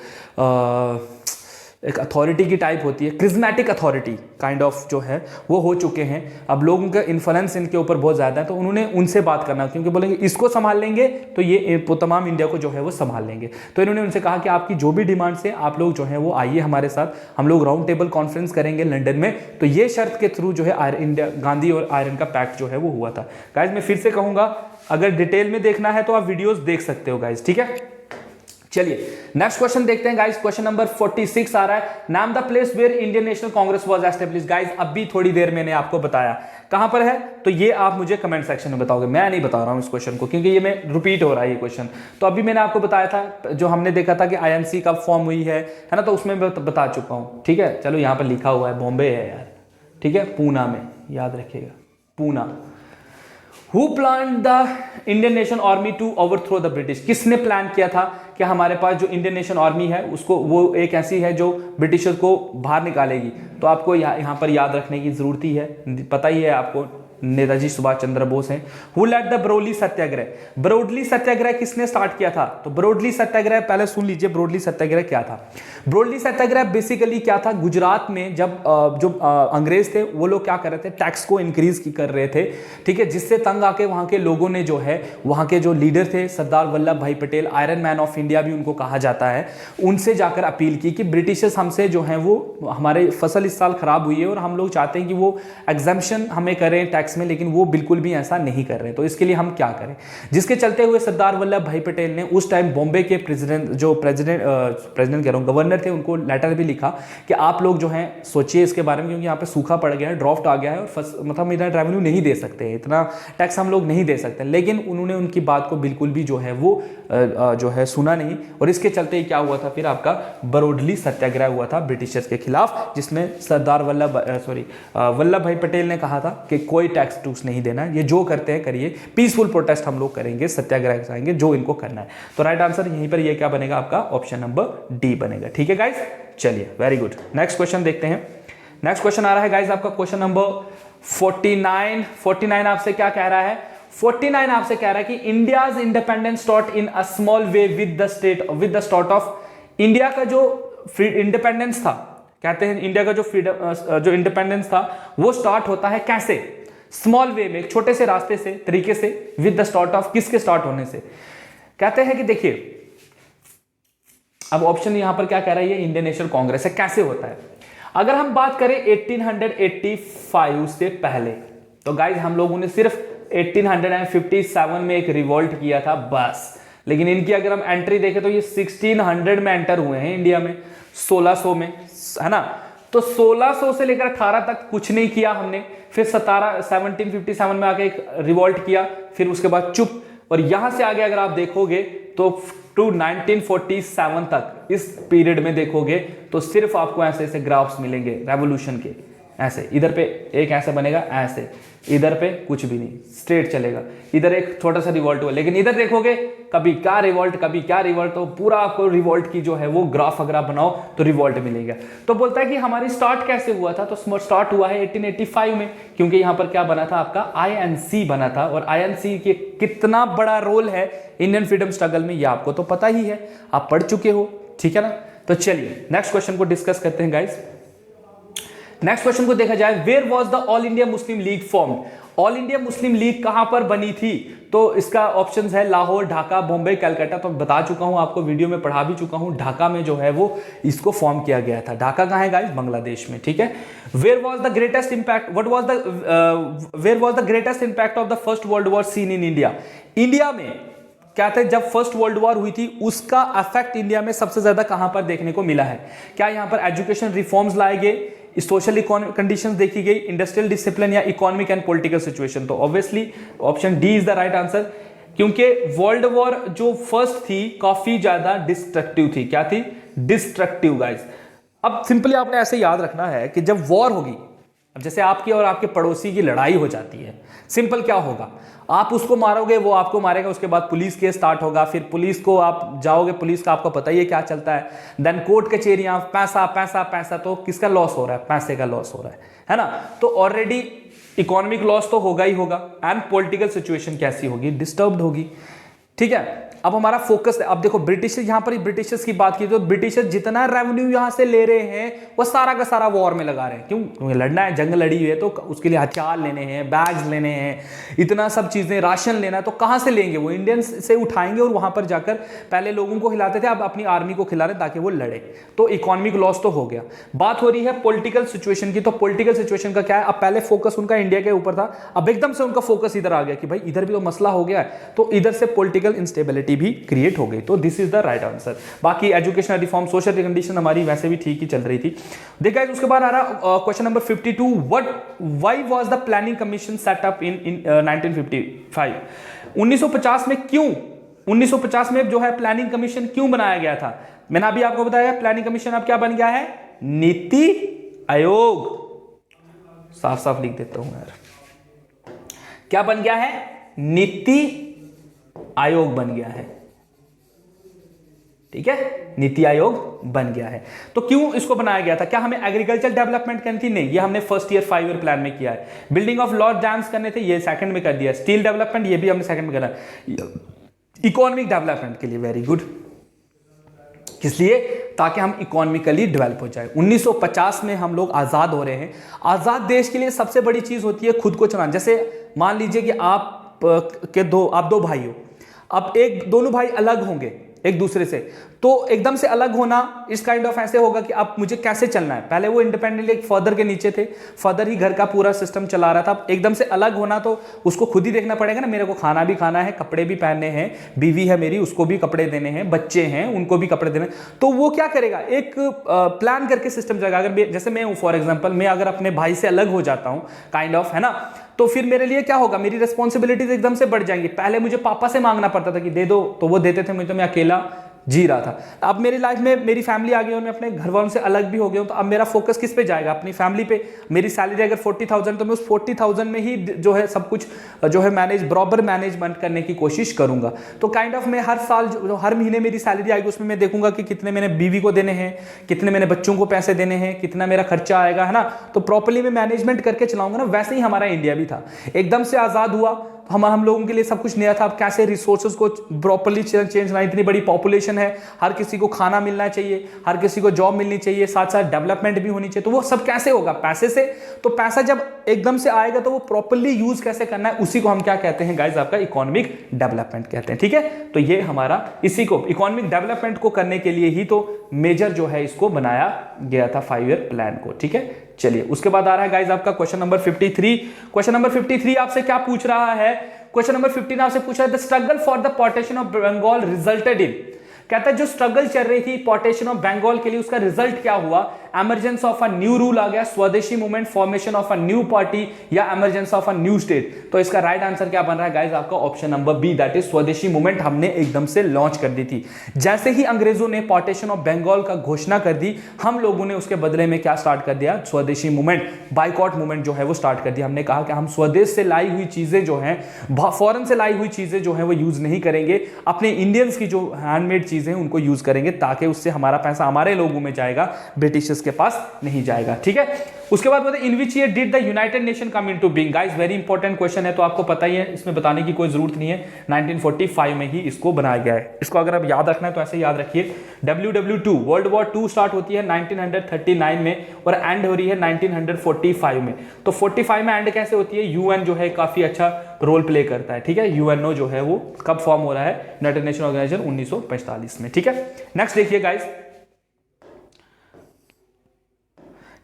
एक अथॉरिटी की टाइप होती है, क्रिज्मेटिक अथॉरिटी काइंड ऑफ जो है वो हो चुके हैं। अब लोगों का इन्फ्लुएंस इनके ऊपर बहुत ज़्यादा है, तो उन्होंने उनसे बात करना, क्योंकि बोलेंगे इसको संभाल लेंगे तो ये तमाम इंडिया को जो है वो संभाल लेंगे। तो इन्होंने उनसे कहा कि आपकी जो भी डिमांड्स है आप लोग जो है वो आइए हमारे साथ, हम लोग राउंड टेबल कॉन्फ्रेंस करेंगे लंदन में। तो ये शर्त के थ्रू जो है इंडिया, गांधी और आयरन का पैक्ट जो है वो हुआ था। गाइज मैं फिर से कहूँगा, अगर डिटेल में देखना है तो आप वीडियोज़ देख सकते हो गाइज, ठीक है। चलिए नेक्स्ट क्वेश्चन देखते हैं गाइस। क्वेश्चन नंबर 46 आ रहा है, नाम the place where Indian National Congress was established. Guys अभी थोड़ी देर मैंने आपको बताया कहां पर है, तो ये आप मुझे कमेंट सेक्शन में बताओगे, मैं नहीं बता रहा हूं इस क्वेश्चन को, क्योंकि ये मैं रिपीट हो रहा है ये क्वेश्चन। तो अभी मैंने आपको बताया था, जो हमने देखा था कि आईएनसी कब फॉर्म हुई है ना, तो उसमें मैं बता चुका हूं, ठीक है। चलो यहां पर लिखा हुआ है बॉम्बे है यार, ठीक है, पूना में, याद रखिएगा Poona. Who planned the Indian Nation Army to overthrow the British? किसने प्लान किया था कि हमारे पास जो इंडियन नेशन आर्मी है उसको, वो एक ऐसी है जो ब्रिटिशर्स को बाहर निकालेगी। तो आपको यहाँ पर याद रखने की जरूरत ही है, पता ही है आपको, नेताजी सुभाष चंद्र बोस हैं। Who led the Bardoli Satyagraha, Bardoli Satyagraha किसने स्टार्ट किया था? तो ब्रोडली सत्याग्रह, पहले सुन लीजिए ब्रोडली सत्याग्रह क्या था। ब्रोडली सत्याग्रह बेसिकली क्या था, गुजरात में जब जो अंग्रेज थे वो लोग क्या कर रहे थे, टैक्स को इंक्रीज कर रहे थे, ठीक है, जिससे तंग आके वहां के लोगों ने जो है, वहां के जो लीडर थे सरदार वल्लभ भाई Patel, iron man of India भी उनको कहा जाता है, उनसे जाकर अपील की कि ब्रिटिशर्स हमसे जो है वो हमारे फसल इस साल खराब हुई है और हम लोग चाहते हैं कि वो एग्जाम्पशन हमें करें टैक्स में, लेकिन वो बिल्कुल भी ऐसा नहीं कर रहे, तो इसके लिए हम क्या करें। जिसके चलते हुए सरदार वल्लभ भाई पटेल ने उस टाइम बॉम्बे के प्रेसिडेंट कह रहा हूं, गवर्नर थे, उनको लेटर भी लिखा कि आप लोग जो है सोचिए इसके बारे में, क्योंकि यहाँ पे सूखा पड़ गया है, ड्राफ्ट आ गया है और मतलब इतना रेवेन्यू नहीं दे सकते, इतना टैक्स हम लोग नहीं दे सकते। लेकिन उन्होंने उनकी बात को बिल्कुल भी जो है वो जो है सुना नहीं, और इसके चलते क्या हुआ था, फिर आपका ब्रोडली सत्याग्रह हुआ था ब्रिटिशर्स के खिलाफ, जिसमें सरदार वल्लभ भाई पटेल ने कहा था कि कोई टैक्स टूक्स नहीं देना, ये जो करते हैं करिए, पीसफुल प्रोटेस्ट हम लोग करेंगे, सत्याग्रह करेंगे, जो इनको करना है। तो राइट आंसर यहीं पर ये क्या बनेगा, आपका ऑप्शन नंबर डी बनेगा। ठीक है गाइस, चलिए वेरी गुड, नेक्स्ट क्वेश्चन देखते हैं। नेक्स्ट क्वेश्चन आ रहा है गाइस आपका क्वेश्चन नंबर 49 आपसे क्या कह रहा है, 49 आपसे कह रहा है कि India's independence start in a small way with the start of, India का जो इंडिपेंडेंस था, कहते हैं इंडिया का जो फ्रीडम जो इंडिपेंडेंस था वो स्टार्ट होता है कैसे, स्मॉल वे में, एक छोटे से रास्ते से, तरीके से, विद द स्टार्ट ऑफ, किसके स्टार्ट होने से। कहते हैं कि देखिए अब ऑप्शन यहां पर क्या कह रहा है, ये इंडियन नेशनल कांग्रेस है, कैसे होता है। अगर हम बात करें 1885 से पहले, तो गाइज हम लोगों ने सिर्फ 1857 में एक रिवॉल्ट किया था बस, लेकिन इनकी अगर हम एंट्री देखें तो ये 1600 में एंटर हुए हैं इंडिया में, 1600 में, है ना। तो 1600 से लेकर 18 तक कुछ नहीं किया हमने, फिर 1757 में आके एक रिवॉल्ट किया, फिर उसके बाद चुप, और यहां से आगे अगर आप देखोगे तो टू 1947 तक, इस पीरियड में देखोगे तो सिर्फ आपको ऐसे ऐसे ग्राफ्स मिलेंगे रेवोल्यूशन के, ऐसे इधर पे एक ऐसे बनेगा, ऐसे इधर पे कुछ भी नहीं, स्ट्रेट चलेगा, इधर एक छोटा सा रिवॉल्ट हुआ, लेकिन इधर देखोगे कभी क्या रिवॉल्ट, कभी क्या रिवॉल्ट, तो पूरा आपको रिवॉल्ट की जो है वो ग्राफ अगर आप बनाओ तो रिवॉल्ट मिलेगा। तो बोलता है कि हमारी स्टार्ट कैसे हुआ था, तो स्टार्ट हुआ है 1885 में, क्योंकि यहां पर क्या बना था, आपका आईएनसी बना था, और आईएनसी के कितना बड़ा रोल है इंडियन फ्रीडम स्ट्रगल में ये आपको तो पता ही है, आप पढ़ चुके हो, ठीक है ना। तो चलिए नेक्स्ट क्वेश्चन को डिस्कस करते हैं गाइस। नेक्स्ट क्वेश्चन को देखा जाए, where was the All India Muslim League formed, All India Muslim League कहां पर बनी थी, तो इसका ऑप्शंस है लाहौर, ढाका, बॉम्बे, कलकत्ता। तो बता चुका हूं आपको, वीडियो में पढ़ा भी चुका हूं, ढाका में जो है वो इसको फॉर्म किया गया था। ढाका कहां है गाइस, बांग्लादेश में, ठीक है। Where was the greatest impact, what was the where was the greatest impact of the first world war seen in India, India में कहते हैं जब फर्स्ट वर्ल्ड वॉर हुई थी उसका इफेक्ट इंडिया में सबसे ज्यादा कहां पर देखने को मिला है। क्या यहां पर एजुकेशन रिफॉर्म्स लाए गए, सोशल इकोनॉमिक कंडीशंस देखी गई, इंडस्ट्रियल डिसिप्लिन या इकोनॉमिक एंड पॉलिटिकल सिचुएशन। तो obviously option D is the right answer, क्योंकि वर्ल्ड वॉर जो फर्स्ट थी काफी ज्यादा डिस्ट्रक्टिव थी। क्या थी, डिस्ट्रक्टिव गाइस। अब सिंपली आपने ऐसे याद रखना है कि जब वॉर होगी, अब जैसे आपकी और आपके पड़ोसी की लड़ाई हो जाती है, सिंपल क्या होगा, आप उसको मारोगे, वो आपको मारेगा, उसके बाद पुलिस केस स्टार्ट होगा, फिर पुलिस को आप जाओगे, पुलिस का आपको पता ही है क्या चलता है, देन कोर्ट कचहरियां, पैसा पैसा पैसा, तो किसका लॉस हो रहा है, पैसे का लॉस हो रहा है ना। तो ऑलरेडी इकोनॉमिक लॉस तो होगा ही होगा, एंड पॉलिटिकल सिचुएशन कैसी होगी, डिस्टर्ब्ड होगी, ठीक है। अब हमारा फोकस, अब देखो ब्रिटिश, यहां पर ब्रिटिशर्स की बात की तो ब्रिटिशर्स जितना रेवेन्यू यहां से ले रहे हैं वो सारा का सारा वॉर में लगा रहे हैं। क्यों, क्योंकि लड़ना है, जंग लड़ी हुई है, तो उसके लिए हथियार लेने हैं, बैग्स लेने हैं, इतना सब चीजें, राशन लेना है, तो कहां से लेंगे, वो इंडियंस से उठाएंगे और वहां पर जाकर पहले लोगों को खिलाते थे, अब अपनी आर्मी को खिला रहे ताकि वो लड़े, तो इकोनॉमिक लॉस तो हो गया। बात हो रही है पॉलिटिकल सिचुएशन की, तो पॉलिटिकल सिचुएशन का क्या है, अब पहले फोकस उनका इंडिया के ऊपर था, अब एकदम से उनका फोकस इधर आ गया कि भाई इधर भी तो मसला हो गया है, तो इधर से पॉलिटिकल इंस्टेबिलिटी भी क्रिएट हो गई। तो this is the right answer. बाकी एजुकेशनल रिफॉर्म, सोशल कंडीशन हमारी वैसे भी ठीक ही चल रही थी। देखा है, उसके बाद आ रहा question number 52, why was the planning commission set up in 1955, 1950 में क्यों, 1950 में जो है प्लानिंग कमीशन क्यों बनाया गया था। मैंने अभी आपको बताया प्लानिंग कमीशन अब क्या बन गया है, नीति आयोग। साफ साफ लिख देता हूं यार, क्या बन गया है, नीति आयोग बन गया है, ठीक है, नीति आयोग बन गया है। तो क्यों इसको बनाया गया था? क्या हमें एग्रीकल्चर डेवलपमेंट करनी थी? नहीं, ये हमने फर्स्ट ईयर 5 ईयर प्लान में किया है। बिल्डिंग ऑफ लॉ डैम्स करने थे, ये सेकंड में कर दिया। स्टील डेवलपमेंट, ये भी हमने सेकंड में करा। इकोनॉमिक डेवलपमेंट के लिए वेरी गुड, इसलिए ताकि हम इकोनॉमिकली डेवलप हो जाए। 1950 में हम लोग आजाद हो रहे हैं। आजाद देश के लिए सबसे बड़ी चीज होती है खुद को चलाना। जैसे मान लीजिए कि आप दो भाई हो, अब दोनों भाई अलग होंगे एक दूसरे से, तो एकदम से अलग होना इस काइंड ऑफ ऐसे होगा कि अब मुझे कैसे चलना है। पहले वो इंडिपेंडेंटली एक फादर के नीचे थे, फादर ही घर का पूरा सिस्टम चला रहा था। एकदम से अलग होना तो उसको खुद ही देखना पड़ेगा ना, मेरे को खाना भी खाना है, कपड़े भी पहनने हैं, बीवी है मेरी उसको भी कपड़े देने हैं, बच्चे हैं उनको भी कपड़े देने। तो वो क्या करेगा, एक प्लान करके सिस्टम चलेगा। अगर जैसे मैं हूं फॉर एग्जाम्पल, मैं अगर अपने भाई से अलग हो जाता हूं काइंड ऑफ, है ना, तो फिर मेरे लिए क्या होगा, मेरी रिस्पॉन्सिबिलिटीज एकदम से बढ़ जाएंगी। पहले मुझे पापा से मांगना पड़ता था कि दे दो, तो वो देते थे, मैं अकेला जी रहा था। अब मेरी लाइफ में मेरी फैमिली आ गई और मैं अपने घर वालों से अलग भी हो गया हूं, तो अब मेरा फोकस किस पे जाएगा, अपनी फैमिली पे। मेरी सैलरी अगर 40,000 तो मैं उस 40,000 में ही जो है सब कुछ जो है बराबर मैनेजमेंट करने की कोशिश करूंगा। तो काइंड ऑफ मैं हर साल जो हर महीने मेरी सैलरी आएगी उसमें मैं देखूंगा कि कितने मैंने बीवी को देने हैं, कितने मैंने बच्चों को पैसे देने हैं, कितना मेरा खर्चा आएगा, है ना। तो प्रॉपर्ली मैं मैनेजमेंट करके चलाऊंगा ना। वैसे ही हमारा इंडिया भी था, एकदम से आजाद हुआ, हम लोगों के लिए सब कुछ नया था। अब कैसे रिसोर्सेज को प्रॉपर्ली चेंज ना, इतनी बड़ी पॉपुलेशन है, हर किसी को खाना मिलना चाहिए, हर किसी को जॉब मिलनी चाहिए, साथ साथ डेवलपमेंट भी होनी चाहिए। तो वो सब कैसे होगा, पैसे से। तो पैसा जब एकदम से आएगा तो वो प्रॉपर्ली यूज कैसे करना है, उसी को हम क्या कहते हैं गाइस, आपका इकोनॉमिक डेवलपमेंट कहते हैं। ठीक है, तो ये हमारा इसी को इकोनॉमिक डेवलपमेंट को करने के लिए ही तो मेजर जो है इसको बनाया गया था 5 ईयर प्लान को। ठीक है, चलिए उसके बाद आ रहा है गाइस आपका क्वेश्चन नंबर 53। क्वेश्चन नंबर 53 आपसे क्या पूछ रहा है, क्वेश्चन नंबर 15 आपसे पूछा है the struggle for the partition of Bengal resulted in, कहता है जो स्ट्रगल चल रही थी पार्टीशन ऑफ बंगाल के लिए उसका रिजल्ट क्या हुआ। Emergence of a new rule आ गया, Swadeshi movement, formation of a new party, या emergence of a new state. तो इसका राइट आंसर क्या बन रहा है गाइस, आपका option number B, that is Swadeshi movement हमने एकदम से लॉन्च कर दी थी। जैसे ही अंग्रेजों ने पार्टीशन ऑफ बंगाल का घोषणा कर दी, हम लोगों ने उसके बदले में क्या स्टार्ट कर दिया, स्वदेशी मूवमेंट, बाइकॉट मूवमेंट जो है वो स्टार्ट कर दिया। हमने कहा कि हम स्वदेश से लाई हुई चीजें जो हैं, फॉरेन से लाई हुई चीजें जो है वो यूज नहीं करेंगे, अपने इंडियंस की जो हैंडमेड चीजें हैं उनको यूज करेंगे, ताकि उससे हमारा पैसा हमारे लोगों में जाएगा, ब्रिटिशर्स के पास नहीं जाएगा। ठीक है, उसके बाद बोलते in which year did the United Nation come into being. Guys very important question है, तो आपको पता ही है, इसमें बताने की कोई जरूरत नहीं है। 1945 में ही इसको बनाया गया है। इसको अगर आप याद रखना है तो ऐसे याद रखिए, WW2 वर्ल्ड वॉर 2 स्टार्ट होती है 1939 में और एंड हो रही है 1945 में। तो 45 में एंड कैसे होती है, यूएन जो है काफी अच्छा रोल प्ले करता है। ठीक है, यूएनओ जो है वो कब फॉर्म हो रहा है, यूनाइटेड नेशन ऑर्गेनाइजेशन 1945 में। ठीक है, नेक्स्ट देखिए गाइस,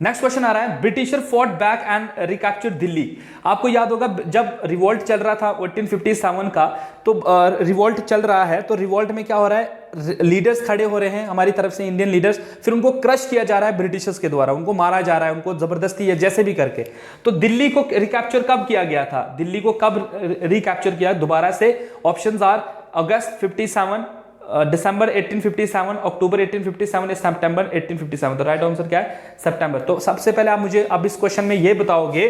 नेक्स्ट क्वेश्चन आ रहा है britisher fought back and recapture Delhi. आपको याद होगा जब रिवोल्ट चल रहा था 1857 का, तो रिवोल्ट चल रहा है, तो रिवोल्ट में क्या हो रहा है, लीडर्स खड़े हो रहे हैं हमारी तरफ से, इंडियन लीडर्स, फिर उनको क्रश किया जा रहा है ब्रिटिशर्स के द्वारा, उनको मारा जा रहा है, उनको जबरदस्ती या जैसे भी करके। तो दिल्ली को रिकैप्चर कब किया गया था, दिल्ली को कब रिकैप्चर किया दोबारा से, ऑप्शंस आर अगस्त 57, दिसंबर 1857, अक्टूबर 1857, सितंबर 1857। तो राइट आंसर क्या है, सितंबर। तो सबसे पहले आप मुझे अब इस क्वेश्चन में ये बताओगे,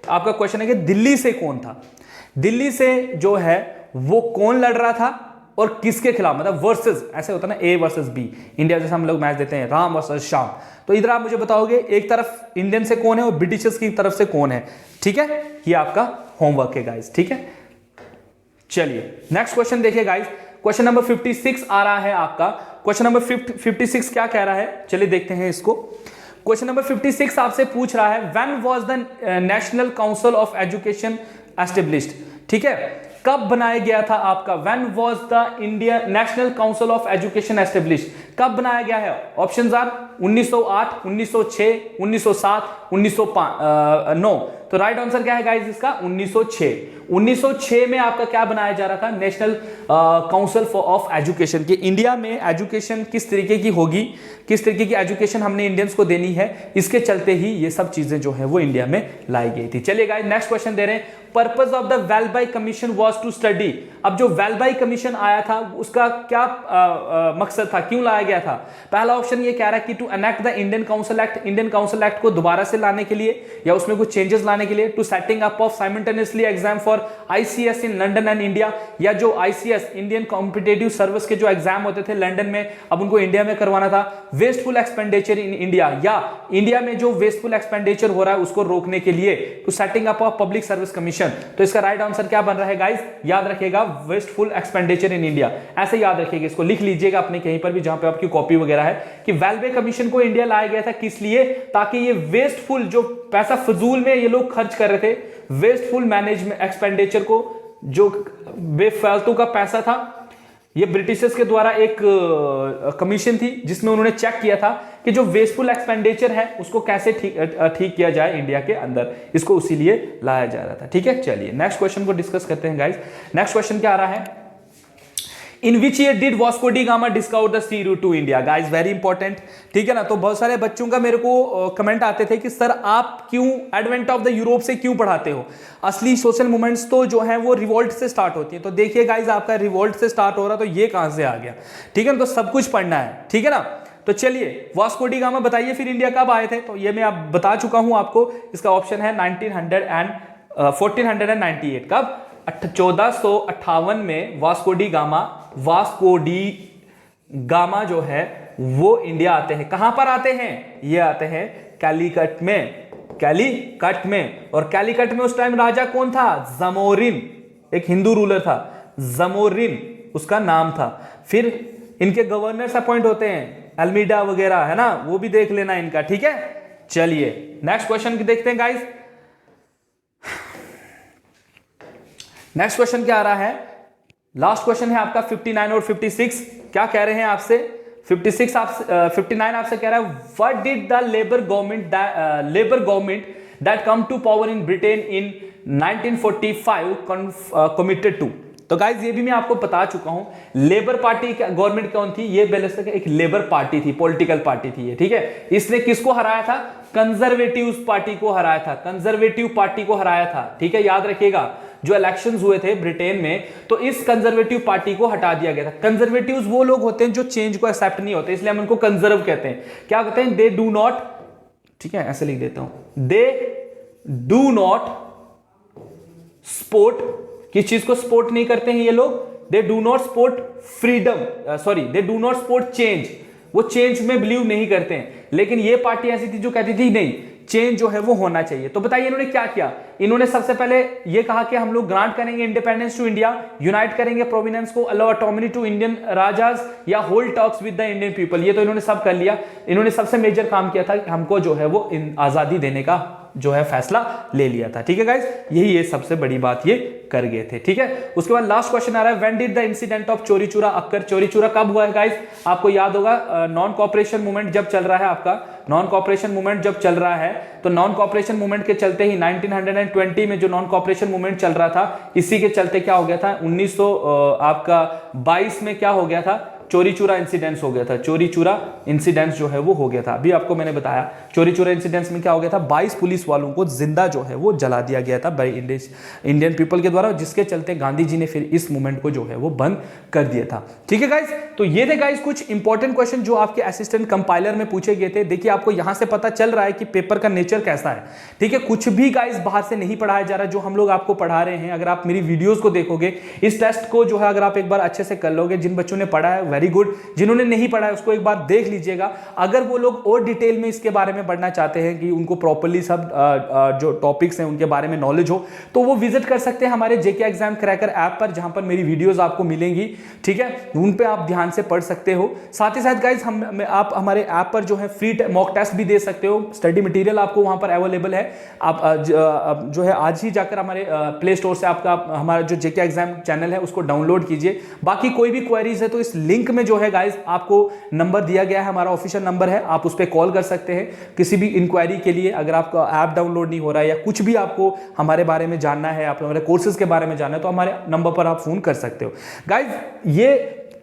आपका क्वेश्चन है कि दिल्ली से कौन था, दिल्ली से जो है वो कौन लड़ रहा था और किसके खिलाफ, मतलब वर्सेस, ऐसे होता है ना, ए वर्सेस बी, इंडिया जैसे हम लोग मैच देते हैं राम वर्सेस श्याम। तो इधर आप मुझे बताओगे एक तरफ इंडियन से कौन है और ब्रिटिशर्स की तरफ से कौन है। ठीक है, ये आपका होमवर्क है गाइस। ठीक है, चलिए नेक्स्ट क्वेश्चन देखिए गाइस, क्वेश्चन नंबर 56 आ रहा है आपका। क्वेश्चन नंबर 56 क्या कह रहा है, चलिए देखते हैं इसको। क्वेश्चन नंबर 56 आपसे पूछ रहा है when was the national council of education established. ठीक है, कब बनाया गया था आपका, when was the India national council of education established, कब बनाया गया है। Options are 1908, 1906, 1907, 1909। तो राइट आंसर क्या है गाइस इसका, 1906। 1906 में आपका क्या बनाया जा रहा था, नेशनल काउंसिल ऑफ एजुकेशन, कि इंडिया में एजुकेशन किस तरीके की होगी, किस तरीके की एजुकेशन हमने इंडियंस को देनी है, इसके चलते ही ये सब चीजें जो है वो इंडिया में लाई गई थी। चलिए गाइस नेक्स्ट क्वेश्चन दे रहे हैं, purpose of the Welby commission was to study. अब जो वेलबाई कमीशन आया था उसका क्या मकसद था, क्यों लाया गया था? पहला ऑप्शन ये कह रहा है कि to enact the Indian council act, Indian council act को दोबारा से लाने के लिए या उसमें कुछ चेंजेस लाने के लिए, to setting up of simultaneously exam for ICS in London and India, या जो आईसीएस इंडियन कॉम्पिटेटिव सर्विस के जो एग्जाम होते थे लंदन में अब उनको इंडिया में करवाना था, वेस्टफुल एक्सपेंडिचर इन इंडिया, या इंडिया में जो वेस्टफुल एक्सपेंडिचर हो रहा है उसको रोकने के लिए to setting up of public service commission. तो इसका राइट आंसर क्या बन रहा है गाइस? याद रखिएगा वेस्टफुल एक्सपेंडिचर इन इंडिया, ऐसे याद रखिएगा, इसको लिख लीजिएगा अपने कहीं पर भी जहां पे आपकी कॉपी वगैरह है कि वेलबे कमीशन को इंडिया लाया गया था किस लिए? ताकि ये वेस्टफुल जो पैसा फजूल में ये लोग खर्च कर रहे थे, वेस्टफुल मैनेजमेंट एक्सपेंडिचर को, जो बेफालतू का पैसा था, ये ब्रिटिशर्स के द्वारा एक कमीशन थी जिसमें उन्होंने चेक किया था कि जो वेस्टफुल एक्सपेंडिचर है उसको कैसे ठीक किया जाए इंडिया के अंदर, इसको उसी लिए लाया जा रहा था। ठीक है, चलिए नेक्स्ट क्वेश्चन को डिस्कस करते हैं गाइस। नेक्स्ट क्वेश्चन क्या आ रहा है? In which year did Vasco da Gama discover the sea route to India? Guys very important, ठीक है ना। तो बहुत सारे बच्चों का मेरे को कमेंट आते थे कि सर आप क्यों एडवेंट ऑफ द यूरोप से क्यों पढ़ाते हो? असली सोशल मूवमेंट्स तो जो है वो रिवोल्ट से स्टार्ट होती है। तो देखिए गाइस आपका रिवोल्ट से स्टार्ट हो रहा, तो ये कहां से आ गया? ठीक है ना, तो सब कुछ पढ़ना है, ठीक है ना। तो चलिए वास्को डी गामा बताइए फिर इंडिया कब आए थे? तो ये मैं आप बता चुका हूं आपको, इसका ऑप्शन है 1498। कब? 1458 में वास्को डी गामा जो है वो इंडिया आते हैं। कहां पर आते हैं? ये आते हैं कैलीकट में। और कैलीकट में उस टाइम राजा कौन था? जमोरिन, एक हिंदू रूलर था, जमोरिन उसका नाम था। फिर इनके गवर्नर्स अपॉइंट होते हैं, अल्मीडा वगैरह, है ना, वो भी देख लेना इनका, ठीक है। चलिए नेक्स्ट क्वेश्चन देखते हैं गाइस। नेक्स्ट क्वेश्चन क्या आ रहा है? लास्ट क्वेश्चन है आपका 59 और 56। क्या कह रहे हैं आपसे? 59 आपसे कह रहा है what did the labour government that come to power in Britain in 1945 committed to? तो गाइज ये भी मैं आपको बता चुका हूं, लेबर पार्टी गवर्नमेंट कौन थी? ये बेलस्टर एक लेबर पार्टी थी, पॉलिटिकल पार्टी थी ये, ठीक है। इसने किसको हराया था? कंजर्वेटिव पार्टी को हराया था, ठीक है, याद रखिएगा। जो इलेक्शंस हुए थे ब्रिटेन में, तो इस कंजर्वेटिव पार्टी को हटा दिया गया था। कंजर्वेटिव्स वो लोग होते हैं जो चेंज को एक्सेप्ट नहीं होते, इसलिए हम उनको कंजर्व कहते हैं। क्या कहते हैं? दे डू नॉट, ठीक है, ऐसे लिख देता हूं, दे डू नॉट सपोर्ट, किस चीज को सपोर्ट नहीं करते हैं ये लोग? They do not support they do not support change, वो चेंज में बिलीव नहीं करते हैं। लेकिन ये पार्टी ऐसी थी जो कहती थी नहीं, चेंज जो है वो होना चाहिए। तो बताइए इन्होंने क्या किया? इन्होंने सबसे पहले ये कहा कि हम लोग ग्रांट करेंगे इंडिपेंडेंस टू इंडिया, यूनाइट करेंगे प्रोविनेंस को, allow autonomy to Indian rajas, या hold talks with the Indian people. ये तो इन्होंने सब कर लिया। इन्होंने सबसे मेजर काम किया था कि हमको जो है वो आजादी देने का जो है फैसला ले लिया था, ठीक है गाइस। यही ये सबसे बड़ी बात ये कर गए थे, ठीक है। उसके बाद लास्ट क्वेश्चन आ रहा है when did the incident of चोरी चूरा अक्कर? चोरी चूरा कब हुआ है गाइस? आपको याद होगा नॉन कॉपरेशन मूवमेंट जब चल रहा है, आपका नॉन कॉपरेशन मूवमेंट जब चल रहा है, तो नॉन कॉपरेशन मूवमेंट के चलते ही 1920 में जो नॉन कॉपरेशन मूवमेंट चल रहा था, इसी के चलते क्या हो गया था? 1922 में क्या हो गया था? चोरी चूरा इंसिडेंस हो गया था। चोरी चूरा इंसिडेंस जो है वो हो गया था। अभी आपको मैंने बताया चोरी चूरा इंसिडेंस में क्या हो गया था? 22 पुलिस वालों को जिंदा जो है वो जला दिया गया था बाय इंडियन पीपल के द्वारा, जिसके चलते गांधी जी ने फिर इस मूवमेंट को जो है वो बंद कर दिया था, ठीक है गाइस। तो ये थे गाइस कुछ इंपॉर्टेंट क्वेश्चन जो आपके असिस्टेंट कंपाइलर में पूछे गए थे। देखिए आपको यहां से पता चल रहा है कि पेपर का नेचर कैसा है, ठीक है। कुछ भी गाइस बाहर से नहीं पढ़ाया जा रहा, जो हम लोग आपको पढ़ा रहे हैं। अगर आप मेरी वीडियोस को देखोगे, इस टेस्ट को जो है अगर आप एक बार अच्छे से कर लोगे, जिन बच्चों ने पढ़ा है वेरी गुड, जिन्होंने नहीं पढ़ा है उसको एक बार देख लीजिएगा। अगर वो लोग और डिटेल में इसके बारे में पढ़ना चाहते हैं कि उनको प्रॉपर्ली सब जो टॉपिक्स हैं उनके बारे में नॉलेज हो, तो वो विजिट कर सकते हैं हमारे जेके एग्जाम क्रैकर ऐप पर, जहां पर मेरी वीडियोस आपको मिलेंगी, ठीक है। उन पे आप ध्यान से पढ़ सकते हो। साथ ही साथ गाइस आप हमारे ऐप पर जो है फ्री मॉक टेस्ट भी दे सकते हो। स्टडी मटेरियल आपको वहां पर अवेलेबल है। आप जो है आज ही जाकर हमारे प्ले स्टोर से आपका हमारा जो जेके एग्जाम चैनल है उसको डाउनलोड कीजिए। बाकी कोई भी क्वेरीज है तो इस लिंक में जो है गाइस आपको नंबर दिया गया है, हमारा ऑफिशियल नंबर है, आप उस पर कॉल कर सकते हैं किसी भी इंक्वायरी के लिए। अगर आपका ऐप डाउनलोड नहीं हो रहा है या कुछ भी आपको हमारे बारे में जानना है, आप हमारे कोर्सेज के बारे में जानना है, तो हमारे नंबर पर आप फोन कर सकते हो। गाइस ये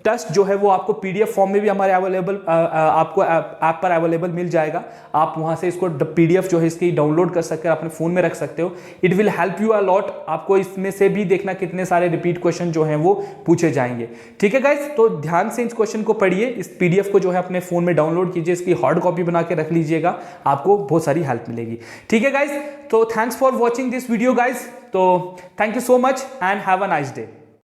टेस्ट जो है वो आपको पीडीएफ फॉर्म में भी हमारे अवेलेबल आपको ऐप पर अवेलेबल मिल जाएगा। आप वहां से इसको पीडीएफ जो है इसकी डाउनलोड कर सकते हैं, अपने फोन में रख सकते हो। It will help you a lot. आपको इसमें से भी देखना कितने सारे रिपीट क्वेश्चन जो हैं वो पूछे जाएंगे। ठीक है गाइस, तो ध्यान से इस क्वेश्चन को पढ़िए, इस पीडीएफ को जो है अपने फोन में डाउनलोड कीजिए, इसकी हार्ड कॉपी बना के रख लीजिएगा, आपको बहुत सारी हेल्प मिलेगी। ठीक है गाइस, तो thanks for watching this video guys. तो thank you so much and have a nice day.